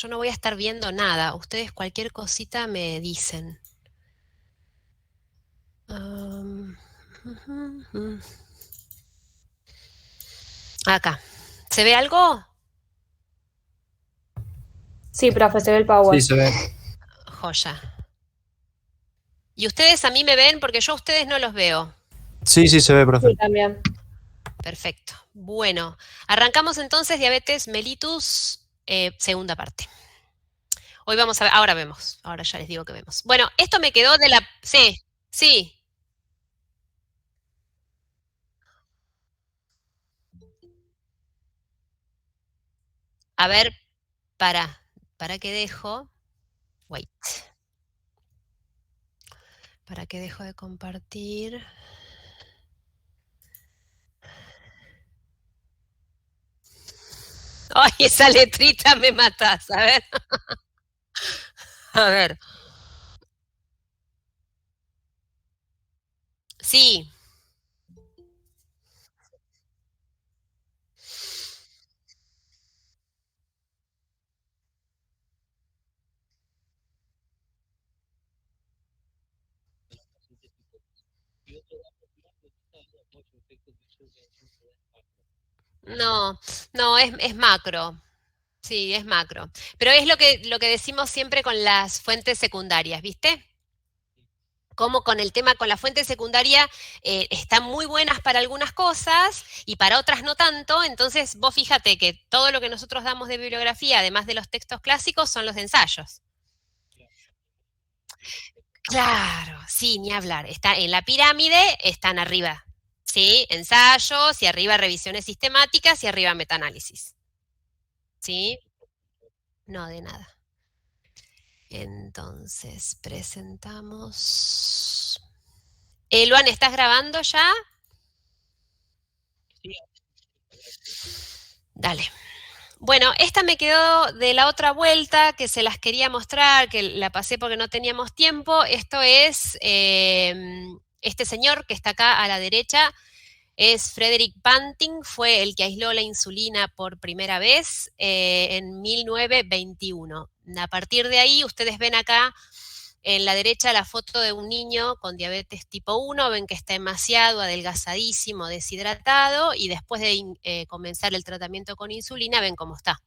yo no voy a estar viendo nada. Ustedes cualquier cosita me dicen. Acá. ¿Se ve algo? Sí, profe, se ve el Sí, Power. se ve. Joya. ¿Y ustedes a mí me ven? Porque yo a ustedes no los veo. Sí, sí, se ve, profe. Sí, también. Perfecto. Bueno, arrancamos entonces diabetes mellitus, segunda parte. Hoy vamos a ver, ahora vemos, ahora ya les digo que vemos. Bueno, esto me quedó de la... Sí, sí. A ver, para que dejo... Wait. ¿Para qué dejo de compartir? Ay, esa letrita me matas. A ver. A ver. Sí. No, no, es macro. Sí, es macro. Pero es lo que decimos siempre con las fuentes secundarias, ¿viste? Como con el tema, con la fuente secundaria, están muy buenas para algunas cosas y para otras no tanto. Entonces, vos fíjate que todo lo que nosotros damos de bibliografía, además de los textos clásicos, son los ensayos. Claro, sí, ni hablar. Está en la pirámide, están arriba, ¿sí? Ensayos y arriba revisiones sistemáticas y arriba metaanálisis, ¿sí? No, de nada. Entonces, presentamos. Luan, ¿estás grabando ya? Dale. Bueno, esta me quedó de la otra vuelta que se las quería mostrar, que la pasé porque no teníamos tiempo. Esto es este señor que está acá a la derecha, es Frederick Banting, fue el que aisló la insulina por primera vez en 1921. A partir de ahí, ustedes ven acá en la derecha la foto de un niño con diabetes tipo 1, ven que está demasiado adelgazadísimo, deshidratado, y después de comenzar el tratamiento con insulina, ven cómo está,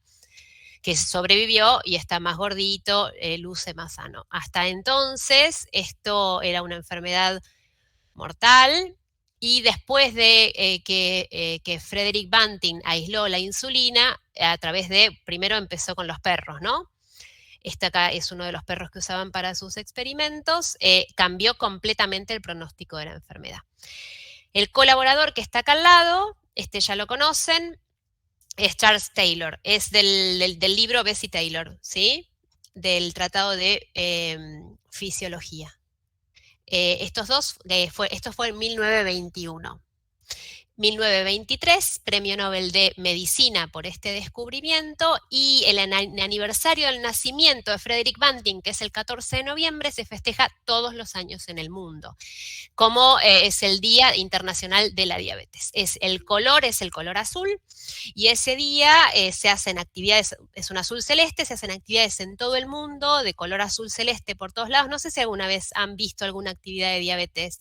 que sobrevivió y está más gordito, luce más sano. Hasta entonces, esto era una enfermedad mortal, y después de que Frederick Banting aisló la insulina, a través de, primero empezó con los perros, ¿no? Este acá es uno de los perros que usaban para sus experimentos, cambió completamente el pronóstico de la enfermedad. El colaborador que está acá al lado, este ya lo conocen, es Charles Taylor, es del libro Bessie Taylor, ¿sí? Del Tratado de Fisiología. Estos dos, esto fue en 1921. 1923, Premio Nobel de Medicina por este descubrimiento, y el aniversario del nacimiento de Frederick Banting, que es el 14 de noviembre, se festeja todos los años en el mundo, como es el Día Internacional de la Diabetes. Es el color azul, y ese día se hacen actividades, es un azul celeste, se hacen actividades en todo el mundo de color azul celeste por todos lados. No sé si alguna vez han visto alguna actividad de diabetes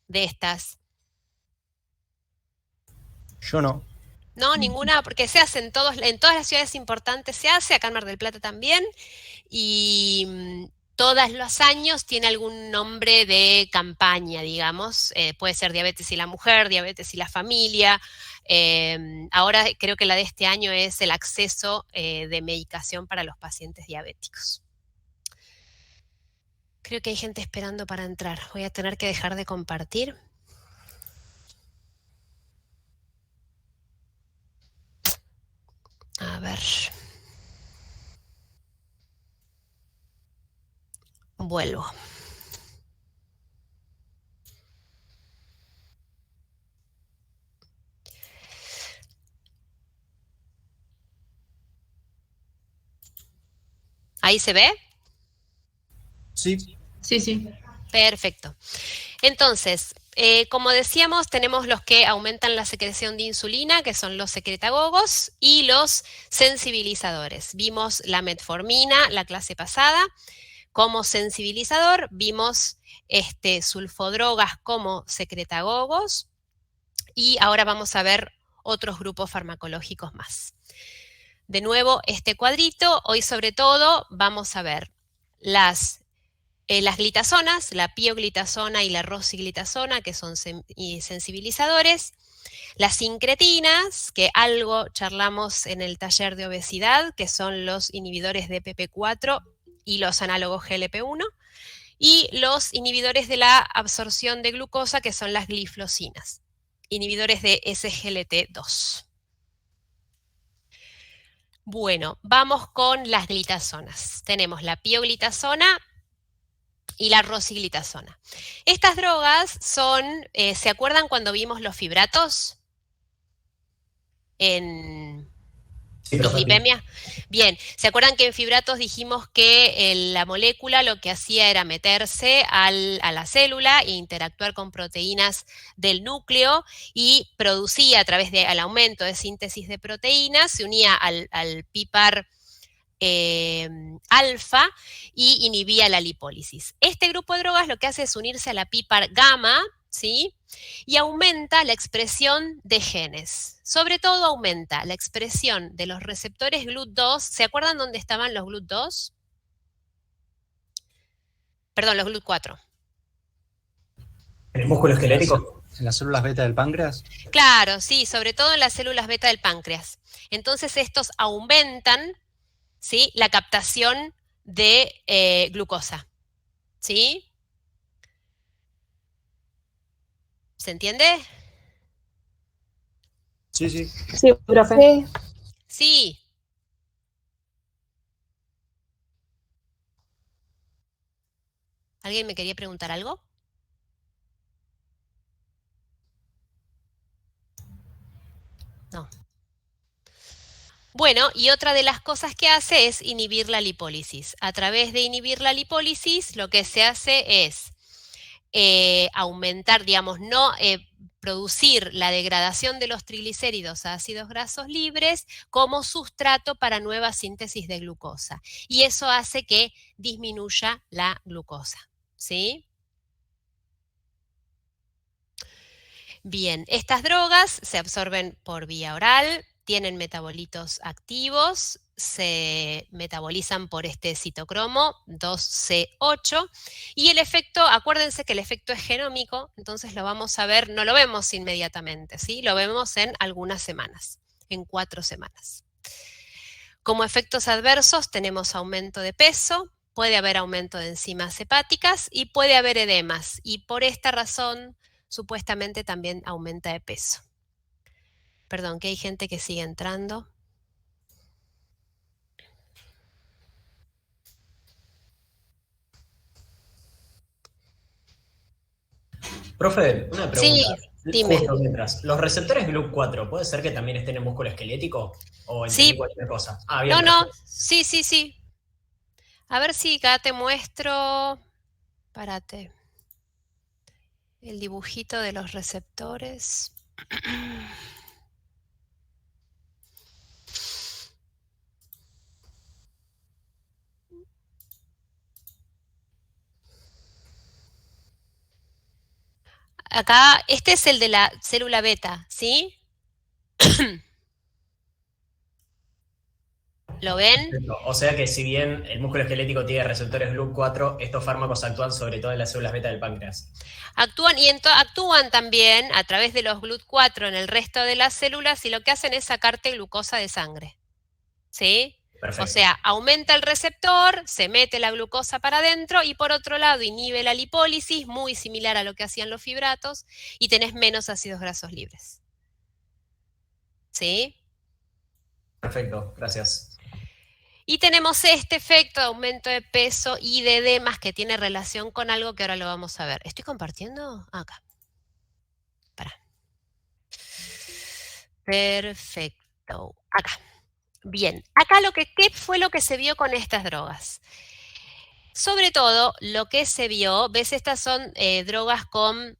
de estas. Yo no. No, ninguna, porque se hace en todas las ciudades importantes se hace, acá en Mar del Plata también, y todos los años tiene algún nombre de campaña, digamos, puede ser diabetes y la mujer, diabetes y la familia. Ahora creo que la de este año es el acceso de medicación para los pacientes diabéticos. Creo que hay gente esperando para entrar, voy a tener que dejar de compartir. A ver. Vuelvo. ¿Ahí se ve? Sí. Sí, sí. Perfecto. Entonces, como decíamos, tenemos los que aumentan la secreción de insulina, que son los secretagogos, y los sensibilizadores. Vimos la metformina la clase pasada como sensibilizador, vimos sulfodrogas como secretagogos, y ahora vamos a ver otros grupos farmacológicos más. De nuevo, este cuadrito, hoy sobre todo vamos a ver las glitazonas, la pioglitazona y la rosiglitazona, que son sensibilizadores, las sincretinas, que algo charlamos en el taller de obesidad, que son los inhibidores de PP4 y los análogos GLP-1, y los inhibidores de la absorción de glucosa, que son las gliflosinas, inhibidores de SGLT2. Bueno, vamos con las glitazonas. Tenemos la pioglitazona y la rosiglitazona. Estas drogas son, ¿se acuerdan cuando vimos los fibratos en dislipemia? Bien, ¿se acuerdan que en fibratos dijimos que la molécula lo que hacía era meterse a la célula e interactuar con proteínas del núcleo y producía a través del aumento de síntesis de proteínas, se unía al PPAR alfa y inhibía la lipólisis. Este grupo de drogas lo que hace es unirse a la PPAR gamma, ¿sí? Y aumenta la expresión de genes. Sobre todo aumenta la expresión de los receptores GLUT2. ¿Se acuerdan dónde estaban los GLUT2? Perdón, los GLUT4. ¿En el músculo esquelético? ¿En las células beta del páncreas? Claro, sí, sobre todo en las células beta del páncreas. Entonces estos aumentan, ¿sí?, la captación de glucosa. ¿Sí? ¿Se entiende? Sí, sí. Sí, profe. Sí. Sí. ¿Alguien me quería preguntar algo? No. Bueno, y otra de las cosas que hace es inhibir la lipólisis. A través de inhibir la lipólisis, lo que se hace es aumentar, digamos, no producir la degradación de los triglicéridos a ácidos grasos libres como sustrato para nueva síntesis de glucosa. Y eso hace que disminuya la glucosa, ¿sí? Bien, estas drogas se absorben por vía oral, tienen metabolitos activos, se metabolizan por este citocromo 2C8 y el efecto, acuérdense que el efecto es genómico, entonces lo vamos a ver, no lo vemos inmediatamente, ¿sí? Lo vemos en algunas semanas, en 4 semanas. Como efectos adversos tenemos aumento de peso, puede haber aumento de enzimas hepáticas y puede haber edemas y por esta razón supuestamente también aumenta de peso. Perdón, que hay gente que sigue entrando. Profe, una pregunta. Sí, dime. Justo mientras. ¿Los receptores GLUT4 puede ser que también estén en músculo esquelético? ¿O entendí Sí. cualquier cosa? Ah, bien. No, sí, sí, sí. A ver si acá te muestro. Párate. El dibujito de los receptores. Acá, este es el de la célula beta, ¿sí? ¿Lo ven? O sea que si bien el músculo esquelético tiene receptores GLUT4, estos fármacos actúan sobre todo en las células beta del páncreas. Actúan y actúan también a través de los GLUT4 en el resto de las células y lo que hacen es sacarte glucosa de sangre. ¿Sí? Perfecto. O sea, aumenta el receptor, se mete la glucosa para adentro y por otro lado inhibe la lipólisis, muy similar a lo que hacían los fibratos, y tenés menos ácidos grasos libres. ¿Sí? Perfecto, gracias. Y tenemos este efecto de aumento de peso y de edemas que tiene relación con algo que ahora lo vamos a ver. ¿Estoy compartiendo? Acá. Pará. Perfecto. Acá. Bien. Acá ¿qué fue lo que se vio con estas drogas? Sobre todo, lo que se vio, ves, estas son drogas con,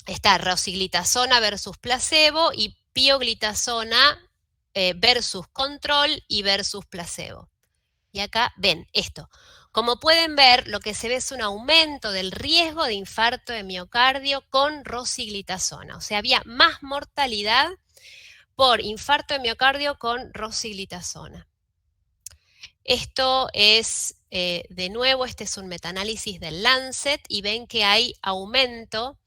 está rosiglitazona versus placebo y pioglitazona versus control y versus placebo. Y acá ven esto. Como pueden ver, lo que se ve es un aumento del riesgo de infarto de miocardio con rosiglitazona. O sea, había más mortalidad por infarto de miocardio con rosiglitazona. Esto es, de nuevo, este es un metaanálisis del Lancet y ven que hay aumento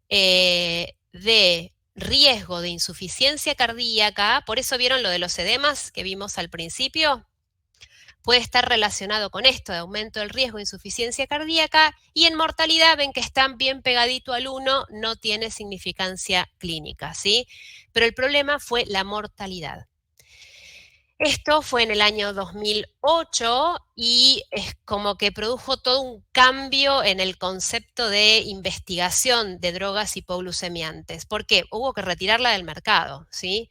de riesgo de insuficiencia cardíaca. Por eso vieron lo de los edemas que vimos al principio. Puede estar relacionado con esto, de aumento del riesgo de insuficiencia cardíaca, y en mortalidad ven que están bien pegadito al 1, no tiene significancia clínica, ¿sí? Pero el problema fue la mortalidad. Esto fue en el año 2008 y es como que produjo todo un cambio en el concepto de investigación de drogas hipoglucemiantes. ¿Por qué? Hubo que retirarla del mercado, ¿sí?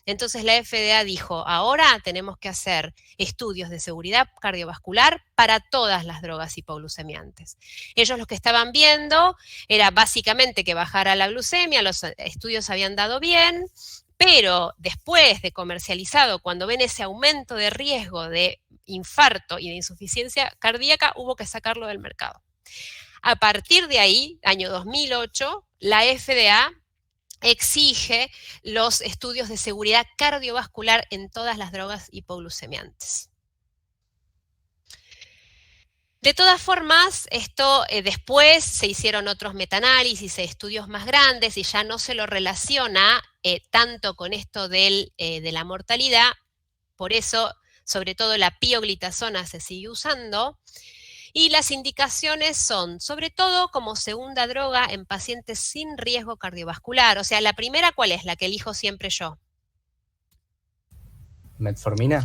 Entonces la FDA dijo, ahora tenemos que hacer estudios de seguridad cardiovascular para todas las drogas hipoglucemiantes. Ellos lo que estaban viendo era básicamente que bajara la glucemia, los estudios habían dado bien, pero después de comercializado, cuando ven ese aumento de riesgo de infarto y de insuficiencia cardíaca, hubo que sacarlo del mercado. A partir de ahí, año 2008, la FDA exige los estudios de seguridad cardiovascular en todas las drogas hipoglucemiantes. De todas formas, esto después se hicieron otros metaanálisis, estudios más grandes y ya no se lo relaciona tanto con esto de la mortalidad, por eso sobre todo la pioglitazona se sigue usando. Y las indicaciones son, sobre todo, como segunda droga en pacientes sin riesgo cardiovascular. O sea, la primera, ¿cuál es? La que elijo siempre yo. ¿Metformina?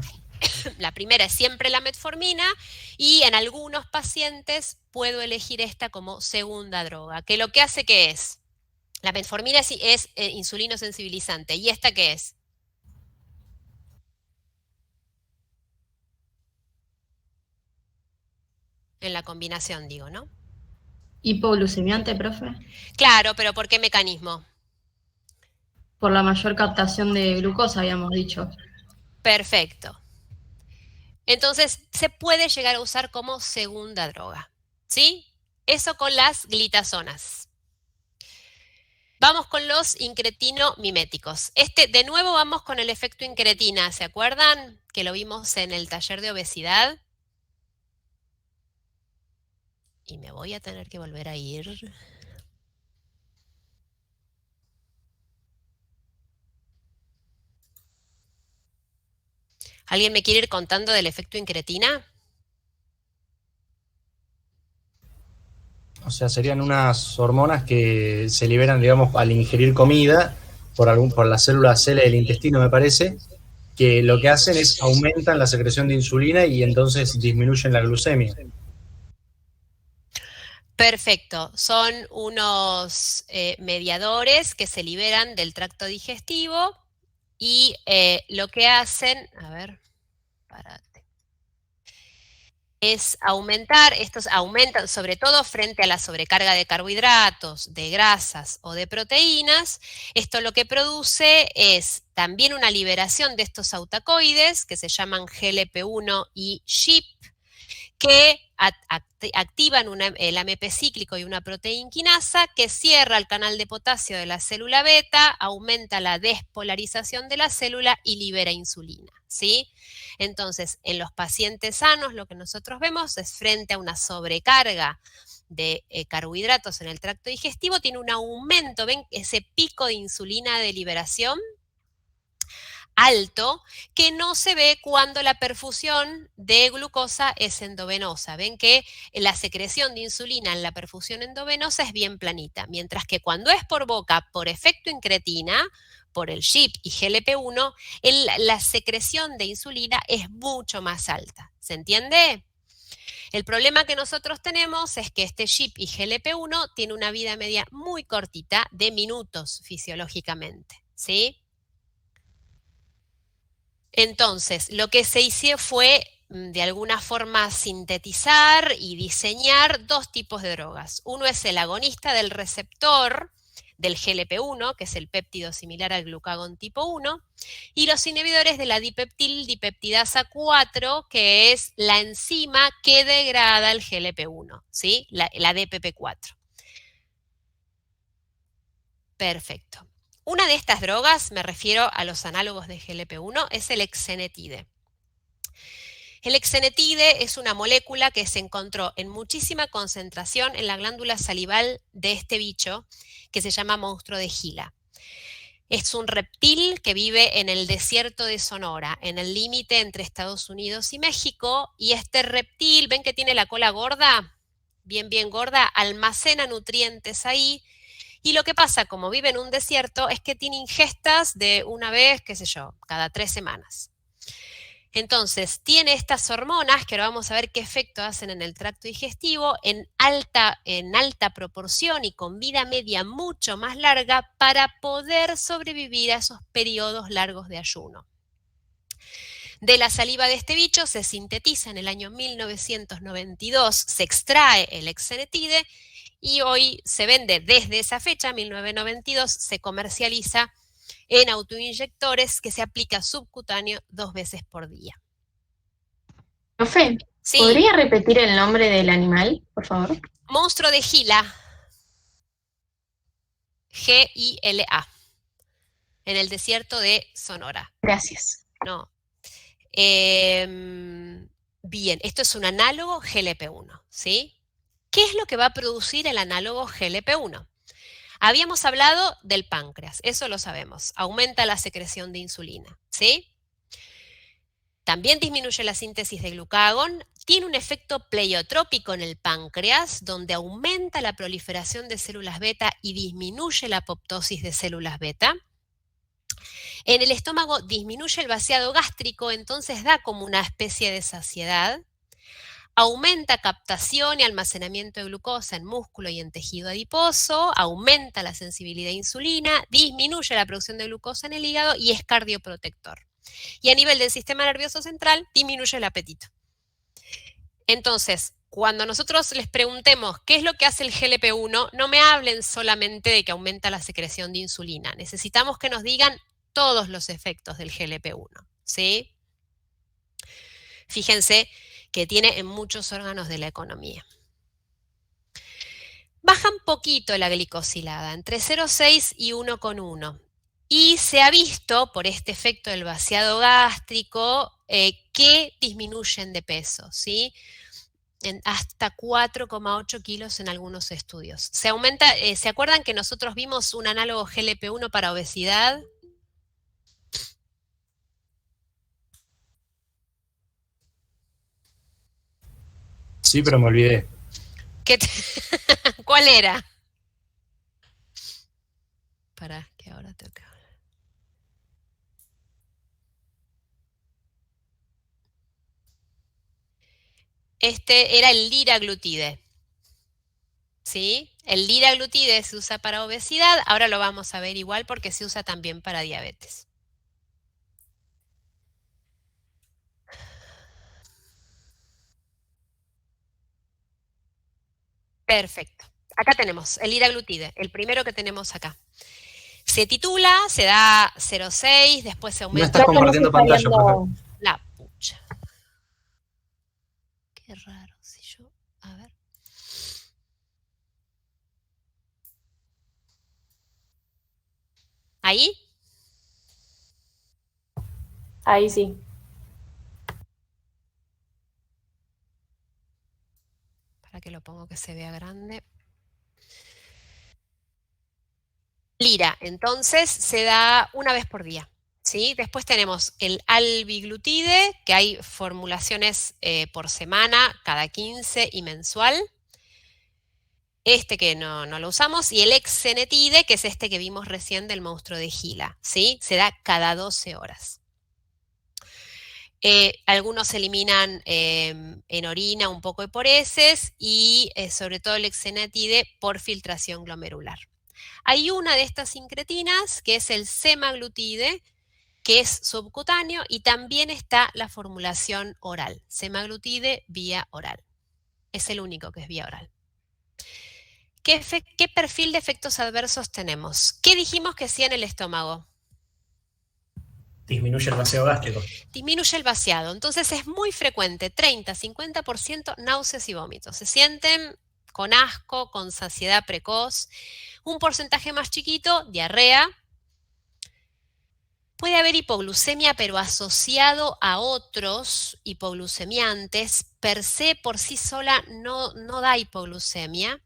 La primera es siempre la metformina y en algunos pacientes puedo elegir esta como segunda droga. ¿Que lo que hace qué es? La metformina es insulino sensibilizante. ¿Y esta qué es? En la combinación, digo, ¿no? ¿Hipoglucemiante, profe? Claro, pero ¿por qué mecanismo? Por la mayor captación de glucosa, habíamos dicho. Perfecto. Entonces, se puede llegar a usar como segunda droga, ¿sí? Eso con las glitazonas. Vamos con los incretino-miméticos. De nuevo vamos con el efecto incretina, ¿se acuerdan? Que lo vimos en el taller de obesidad. Y me voy a tener que volver a ir. ¿Alguien me quiere ir contando del efecto incretina? O sea, serían unas hormonas que se liberan, digamos, al ingerir comida por las células C del intestino, me parece, que lo que hacen es aumentan la secreción de insulina y entonces disminuyen la glucemia. Perfecto, son unos mediadores que se liberan del tracto digestivo y lo que hacen, a ver, párate, es aumentar, estos aumentan sobre todo frente a la sobrecarga de carbohidratos, de grasas o de proteínas. Esto lo que produce es también una liberación de estos autacoides que se llaman GLP-1 y GIP, que activan el AMP cíclico y una proteinquinasa que cierra el canal de potasio de la célula beta, aumenta la despolarización de la célula y libera insulina, ¿sí? Entonces, en los pacientes sanos lo que nosotros vemos es frente a una sobrecarga de carbohidratos en el tracto digestivo, tiene un aumento, ven ese pico de insulina de liberación alto que no se ve cuando la perfusión de glucosa es endovenosa. Ven que la secreción de insulina en la perfusión endovenosa es bien planita, mientras que cuando es por boca, por efecto incretina, por el GIP y GLP-1, la secreción de insulina es mucho más alta. ¿Se entiende? El problema que nosotros tenemos es que este GIP y GLP-1 tiene una vida media muy cortita de minutos fisiológicamente, ¿sí? Entonces, lo que se hizo fue de alguna forma sintetizar y diseñar dos tipos de drogas. Uno es el agonista del receptor del GLP-1, que es el péptido similar al glucagón tipo 1, y los inhibidores de la dipeptildipeptidasa 4, que es la enzima que degrada el GLP-1, ¿sí? La DPP4. Perfecto. Una de estas drogas, me refiero a los análogos de GLP-1, es el exenatide. El exenatide es una molécula que se encontró en muchísima concentración en la glándula salival de este bicho, que se llama monstruo de Gila. Es un reptil que vive en el desierto de Sonora, en el límite entre Estados Unidos y México, y este reptil, ¿ven que tiene la cola gorda? Bien gorda, almacena nutrientes ahí, y lo que pasa, como vive en un desierto, es que tiene ingestas de una vez, qué sé yo, cada 3 semanas. Entonces, tiene estas hormonas, que ahora vamos a ver qué efecto hacen en el tracto digestivo, en alta proporción y con vida media mucho más larga para poder sobrevivir a esos periodos largos de ayuno. De la saliva de este bicho se sintetiza en el año 1992, se extrae el exenatide y hoy se vende desde esa fecha, 1992, se comercializa en autoinyectores que se aplica subcutáneo 2 veces por día. Profe, Sí. ¿podría repetir el nombre del animal, por favor? Monstruo de Gila. G-I-L-A. En el desierto de Sonora. Gracias. No. Bien, esto es un análogo GLP-1, ¿sí? ¿Qué es lo que va a producir el análogo GLP-1? Habíamos hablado del páncreas, eso lo sabemos, aumenta la secreción de insulina, ¿sí? También disminuye la síntesis de glucagón, tiene un efecto pleiotrópico en el páncreas, donde aumenta la proliferación de células beta y disminuye la apoptosis de células beta. En el estómago disminuye el vaciado gástrico, entonces da como una especie de saciedad. Aumenta captación y almacenamiento de glucosa en músculo y en tejido adiposo, aumenta la sensibilidad a insulina, disminuye la producción de glucosa en el hígado y es cardioprotector. Y a nivel del sistema nervioso central, disminuye el apetito. Entonces, cuando nosotros les preguntemos qué es lo que hace el GLP-1, no me hablen solamente de que aumenta la secreción de insulina. Necesitamos que nos digan todos los efectos del GLP-1, ¿sí? Fíjense que tiene en muchos órganos de la economía. Baja un poquito la glicosilada, entre 0,6 y 1,1. Y se ha visto, por este efecto del vaciado gástrico, que disminuyen de peso, ¿sí? En hasta 4,8 kilos en algunos estudios. Se aumenta, ¿se acuerdan que nosotros vimos un análogo GLP-1 para obesidad? Sí, pero me olvidé. ¿Cuál era? Para que ahora toca. Este era el liraglutide. ¿Sí? El liraglutide se usa para obesidad, ahora lo vamos a ver igual porque se usa también para diabetes. Perfecto. Acá tenemos el liraglutide, el primero que tenemos acá. Se titula, se da 0,6, después se aumenta. No estás compartiendo pantalla, por favor. La pucha. Qué raro, si yo... A ver. ¿Ahí? Ahí sí. Para que lo pongo que se vea grande. Lira, entonces se da una vez por día, ¿sí? Después tenemos el albiglutide, que hay formulaciones por semana, cada 15 y mensual. Este que no lo usamos, y el exenatide, que es este que vimos recién del monstruo de Gila, ¿sí? Se da cada 12 horas. Algunos se eliminan en orina un poco por heces y sobre todo el exenatide por filtración glomerular. Hay una de estas incretinas que es el semaglutide que es subcutáneo, y también está la formulación oral, semaglutide vía oral. Es el único que es vía oral. ¿Qué perfil de efectos adversos tenemos? ¿Qué dijimos que hacía en el estómago? Disminuye el vacío gástrico. Disminuye el vaciado. Entonces es muy frecuente, 30-50% náuseas y vómitos. Se sienten con asco, con saciedad precoz. Un porcentaje más chiquito, diarrea. Puede haber hipoglucemia, pero asociado a otros hipoglucemiantes. Per se, por sí sola, no da hipoglucemia.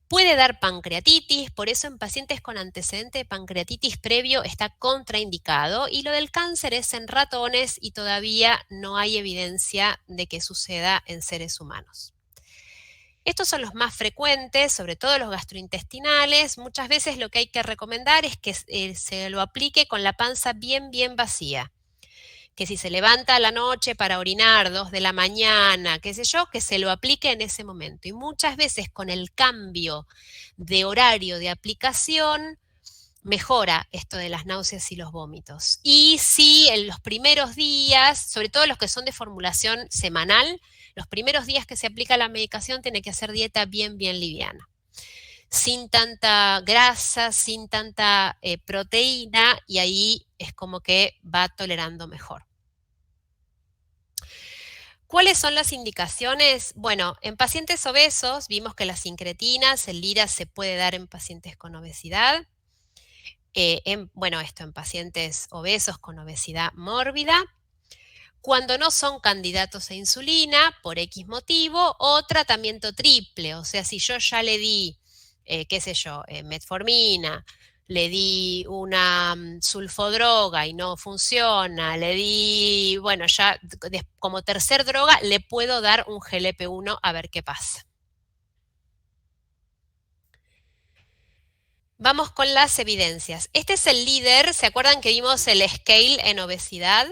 Puede dar pancreatitis, por eso en pacientes con antecedente de pancreatitis previo está contraindicado, y lo del cáncer es en ratones y todavía no hay evidencia de que suceda en seres humanos. Estos son los más frecuentes, sobre todo los gastrointestinales. Muchas veces lo que hay que recomendar es que se lo aplique con la panza bien vacía. Que si se levanta a la noche para orinar, 2 de la mañana, qué sé yo, que se lo aplique en ese momento. Y muchas veces con el cambio de horario de aplicación mejora esto de las náuseas y los vómitos. Y si en los primeros días, sobre todo los que son de formulación semanal, los primeros días que se aplica la medicación tiene que hacer dieta bien liviana, sin tanta grasa, sin tanta proteína, y ahí es como que va tolerando mejor. ¿Cuáles son las indicaciones? Bueno, en pacientes obesos vimos que las incretinas, el LIRA se puede dar en pacientes con obesidad. En pacientes obesos con obesidad mórbida. Cuando no son candidatos a insulina, por X motivo, o tratamiento triple. O sea, si yo ya le di, metformina, le di una sulfodroga y no funciona, le di, ya como tercer droga le puedo dar un GLP-1 a ver qué pasa. Vamos con las evidencias. Este es el líder, ¿se acuerdan que vimos el scale en obesidad?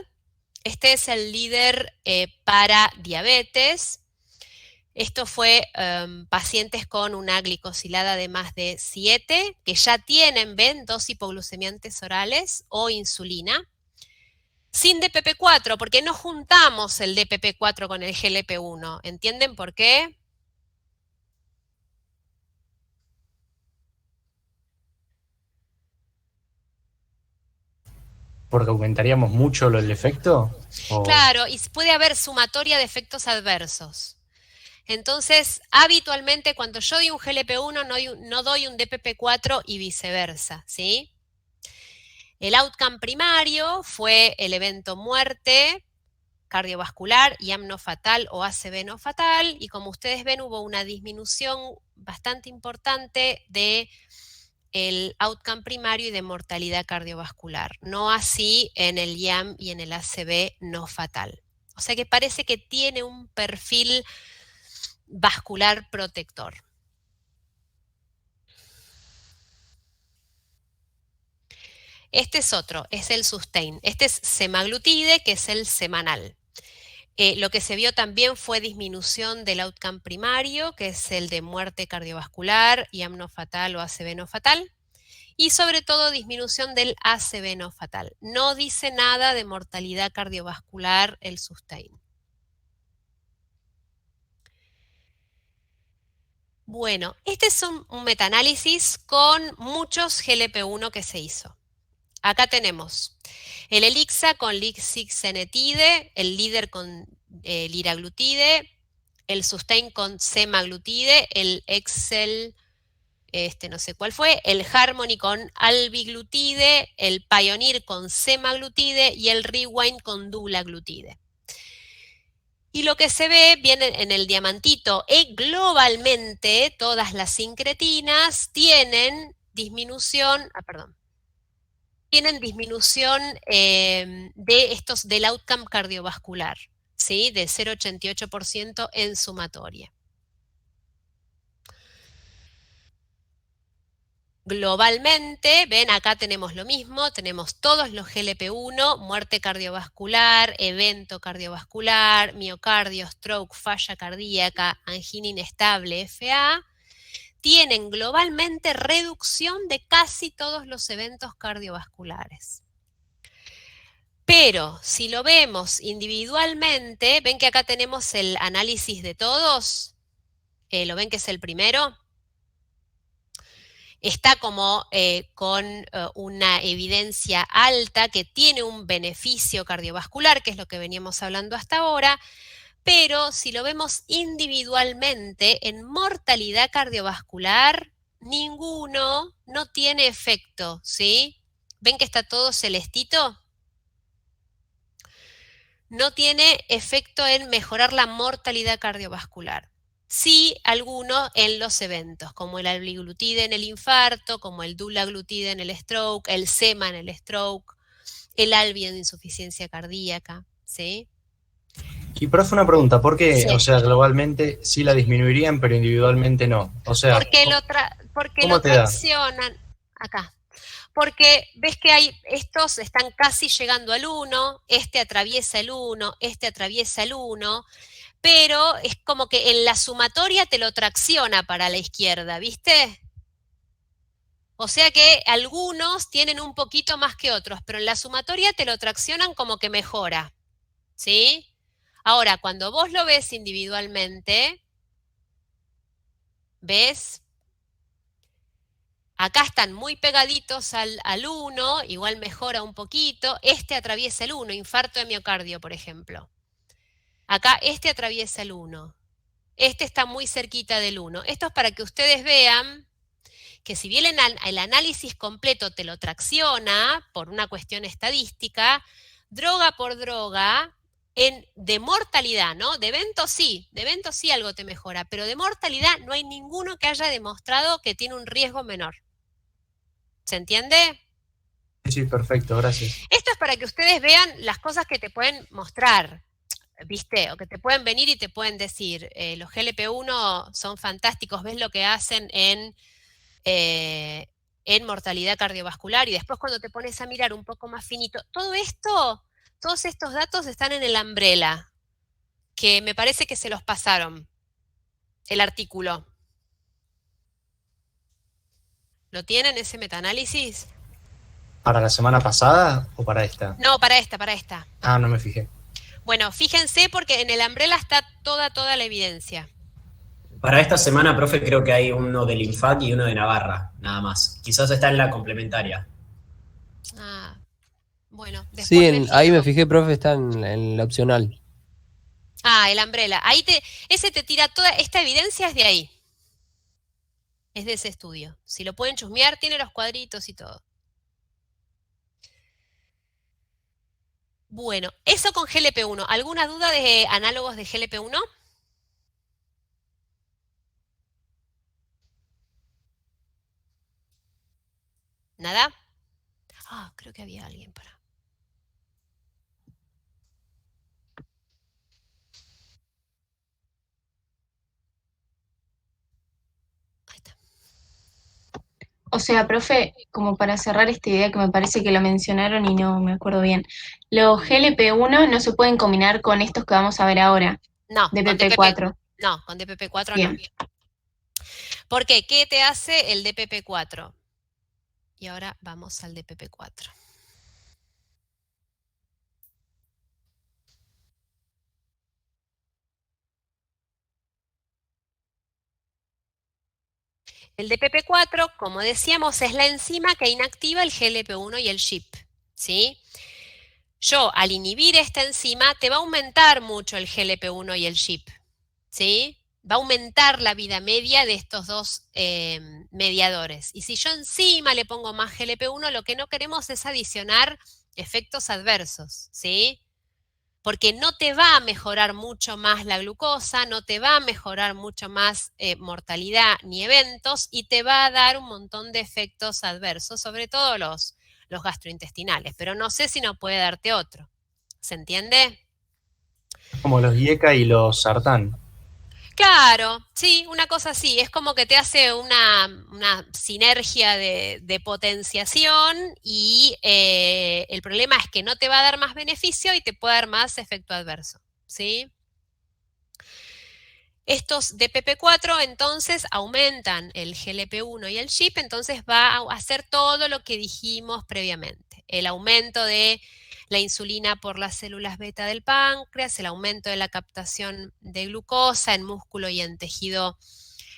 Este es el líder para diabetes. Esto fue pacientes con una glicosilada de más de 7, que ya tienen, dos hipoglucemiantes orales o insulina, sin DPP4, porque no juntamos el DPP4 con el GLP-1. ¿Entienden por qué? ¿Porque aumentaríamos mucho el efecto? Claro, y puede haber sumatoria de efectos adversos. Entonces, habitualmente cuando yo doy un GLP-1 no doy un DPP4 y viceversa, ¿sí? El outcome primario fue el evento muerte cardiovascular, IAM no fatal o ACV no fatal, y como ustedes ven hubo una disminución bastante importante de el outcome primario y de mortalidad cardiovascular, no así en el IAM y en el ACV no fatal. O sea que parece que tiene un perfil vascular protector. Este es otro, es el sustain. Este es semaglutide, que es el semanal. Lo que se vio también fue disminución del outcome primario, que es el de muerte cardiovascular, IAM no fatal o ACV no fatal, y sobre todo disminución del ACV no fatal. No dice nada de mortalidad cardiovascular el sustain. Bueno, este es un metaanálisis con muchos GLP-1 que se hizo. Acá tenemos el ELIXA con lixenetide, el líder con liraglutide, el sustain con semaglutide, el Excel, no sé cuál fue, el Harmony con albiglutide, el Pioneer con semaglutide y el Rewind con dulaglutide. Y lo que se ve bien en el diamantito, globalmente todas las incretinas tienen disminución, del outcome cardiovascular, ¿sí? De 0,88% en sumatoria. Globalmente, ven, acá tenemos lo mismo, tenemos todos los GLP-1, muerte cardiovascular, evento cardiovascular, miocardio, stroke, falla cardíaca, angina inestable, FA, tienen globalmente reducción de casi todos los eventos cardiovasculares. Pero si lo vemos individualmente, ven que acá tenemos el análisis de todos, ¿lo ven que es el primero? Está como con una evidencia alta que tiene un beneficio cardiovascular, que es lo que veníamos hablando hasta ahora, pero si lo vemos individualmente, en mortalidad cardiovascular, ninguno no tiene efecto, ¿sí? ¿Ven que está todo celestito? No tiene efecto en mejorar la mortalidad cardiovascular. Sí, alguno en los eventos, como el albiglutide en el infarto, como el dulaglutide en el stroke, el SEMA en el stroke, el albi en insuficiencia cardíaca, ¿sí? Y profe, una pregunta, ¿por qué, Sí. o sea, globalmente sí la disminuirían, pero individualmente no? O sea, Porque ¿cómo lo te da? traccionan acá. Porque ves que estos están casi llegando al 1, este atraviesa el 1, este atraviesa el 1, pero es como que en la sumatoria te lo tracciona para la izquierda, ¿viste? O sea que algunos tienen un poquito más que otros, pero en la sumatoria te lo traccionan como que mejora, ¿sí? Ahora, cuando vos lo ves individualmente, ¿ves? Acá están muy pegaditos al 1, igual mejora un poquito. Este atraviesa el 1, infarto de miocardio, por ejemplo. Acá este atraviesa el 1. Este está muy cerquita del 1. Esto es para que ustedes vean que si bien el análisis completo te lo tracciona por una cuestión estadística, droga por droga, de mortalidad, ¿no? De eventos sí algo te mejora, pero de mortalidad no hay ninguno que haya demostrado que tiene un riesgo menor. ¿Se entiende? Sí, perfecto, gracias. Esto es para que ustedes vean las cosas que te pueden mostrar, ¿viste? O que te pueden venir y te pueden decir, los GLP-1 son fantásticos, ves lo que hacen en mortalidad cardiovascular, y después cuando te pones a mirar un poco más finito, todo esto, todos estos datos están en el Umbrella, que me parece que se los pasaron, el artículo. ¿Lo tienen ese metaanálisis? ¿Para la semana pasada o para esta? No, para esta. Ah, no me fijé. Bueno, fíjense porque en el Umbrella está toda la evidencia. Para esta semana, profe, creo que hay uno del INFAC y uno de Navarra, nada más. Quizás está en la complementaria. Ah, bueno. Después Sí, ahí me fijé, profe, está en la opcional. Ah, el Umbrella. Ahí ese te tira toda esta evidencia, es de ahí. Es de ese estudio. Si lo pueden chusmear, tiene los cuadritos y todo. Bueno, eso con GLP-1. ¿Alguna duda de análogos de GLP-1? ¿Nada? Ah, creo que había alguien para. Ahí está. O sea, profe, como para cerrar esta idea que me parece que la mencionaron y no me acuerdo bien, los GLP-1 no se pueden combinar con estos que vamos a ver ahora, No, DPP-4. No, con DPP-4 Bien. no. ¿Por qué? ¿Qué te hace el DPP-4? Y ahora vamos al DPP-4. El DPP-4, como decíamos, es la enzima que inactiva el GLP-1 y el GIP, ¿sí? Yo, al inhibir esta enzima, te va a aumentar mucho el GLP-1 y el GIP, ¿sí? Va a aumentar la vida media de estos dos mediadores. Y si yo encima le pongo más GLP-1, lo que no queremos es adicionar efectos adversos, ¿sí? Porque no te va a mejorar mucho más la glucosa, no te va a mejorar mucho más mortalidad ni eventos, y te va a dar un montón de efectos adversos, sobre todo los gastrointestinales, pero no sé si no puede darte otro. ¿Se entiende? Como los IECA y los sartán. Claro, sí, una cosa así, es como que te hace una sinergia de potenciación, y el problema es que no te va a dar más beneficio y te puede dar más efecto adverso, ¿sí? Estos DPP-4 entonces aumentan el GLP-1 y el GIP, entonces va a hacer todo lo que dijimos previamente. El aumento de la insulina por las células beta del páncreas, el aumento de la captación de glucosa en músculo y en tejido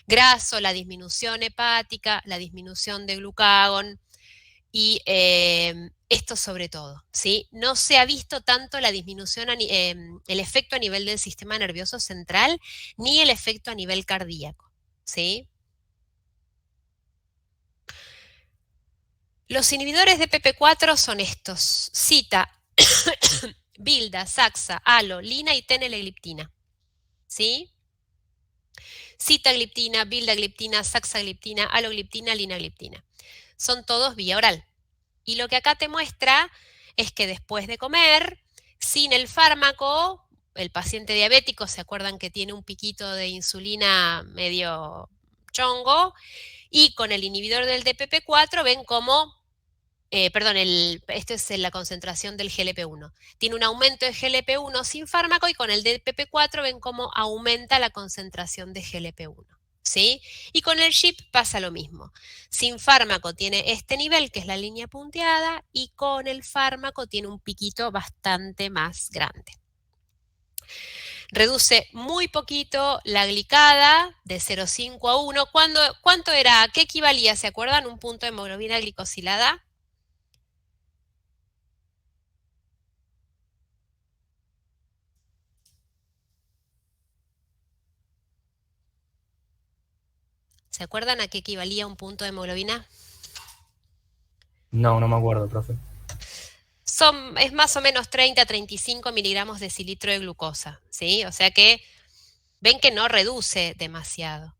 graso, la disminución hepática, la disminución de glucagón y esto sobre todo, ¿sí? No se ha visto tanto la disminución, el efecto a nivel del sistema nervioso central ni el efecto a nivel cardíaco, ¿sí? Los inhibidores de PP4 son estos: cita, bilda, saxa, alo, lina y tenelegliptina, ¿sí? Sitagliptina, bildagliptina, saxagliptina, alogliptina, linagliptina. Son todos vía oral. Y lo que acá te muestra es que después de comer, sin el fármaco, el paciente diabético, ¿se acuerdan que tiene un piquito de insulina medio chongo? Y con el inhibidor del DPP4 ven cómo, esto es la concentración del GLP-1. Tiene un aumento de GLP-1 sin fármaco y con el DPP4 ven cómo aumenta la concentración de GLP-1. ¿Sí? Y con el GIP pasa lo mismo. Sin fármaco tiene este nivel, que es la línea punteada, y con el fármaco tiene un piquito bastante más grande. Reduce muy poquito la glicada, de 0,5 a 1. ¿Cuánto era? ¿Qué equivalía? ¿Se acuerdan? Un punto de hemoglobina glicosilada. ¿Se acuerdan a qué equivalía un punto de hemoglobina? No me acuerdo, profe. Es más o menos 30 a 35 miligramos de cilitro de glucosa, ¿sí? O sea que ven que no reduce demasiado.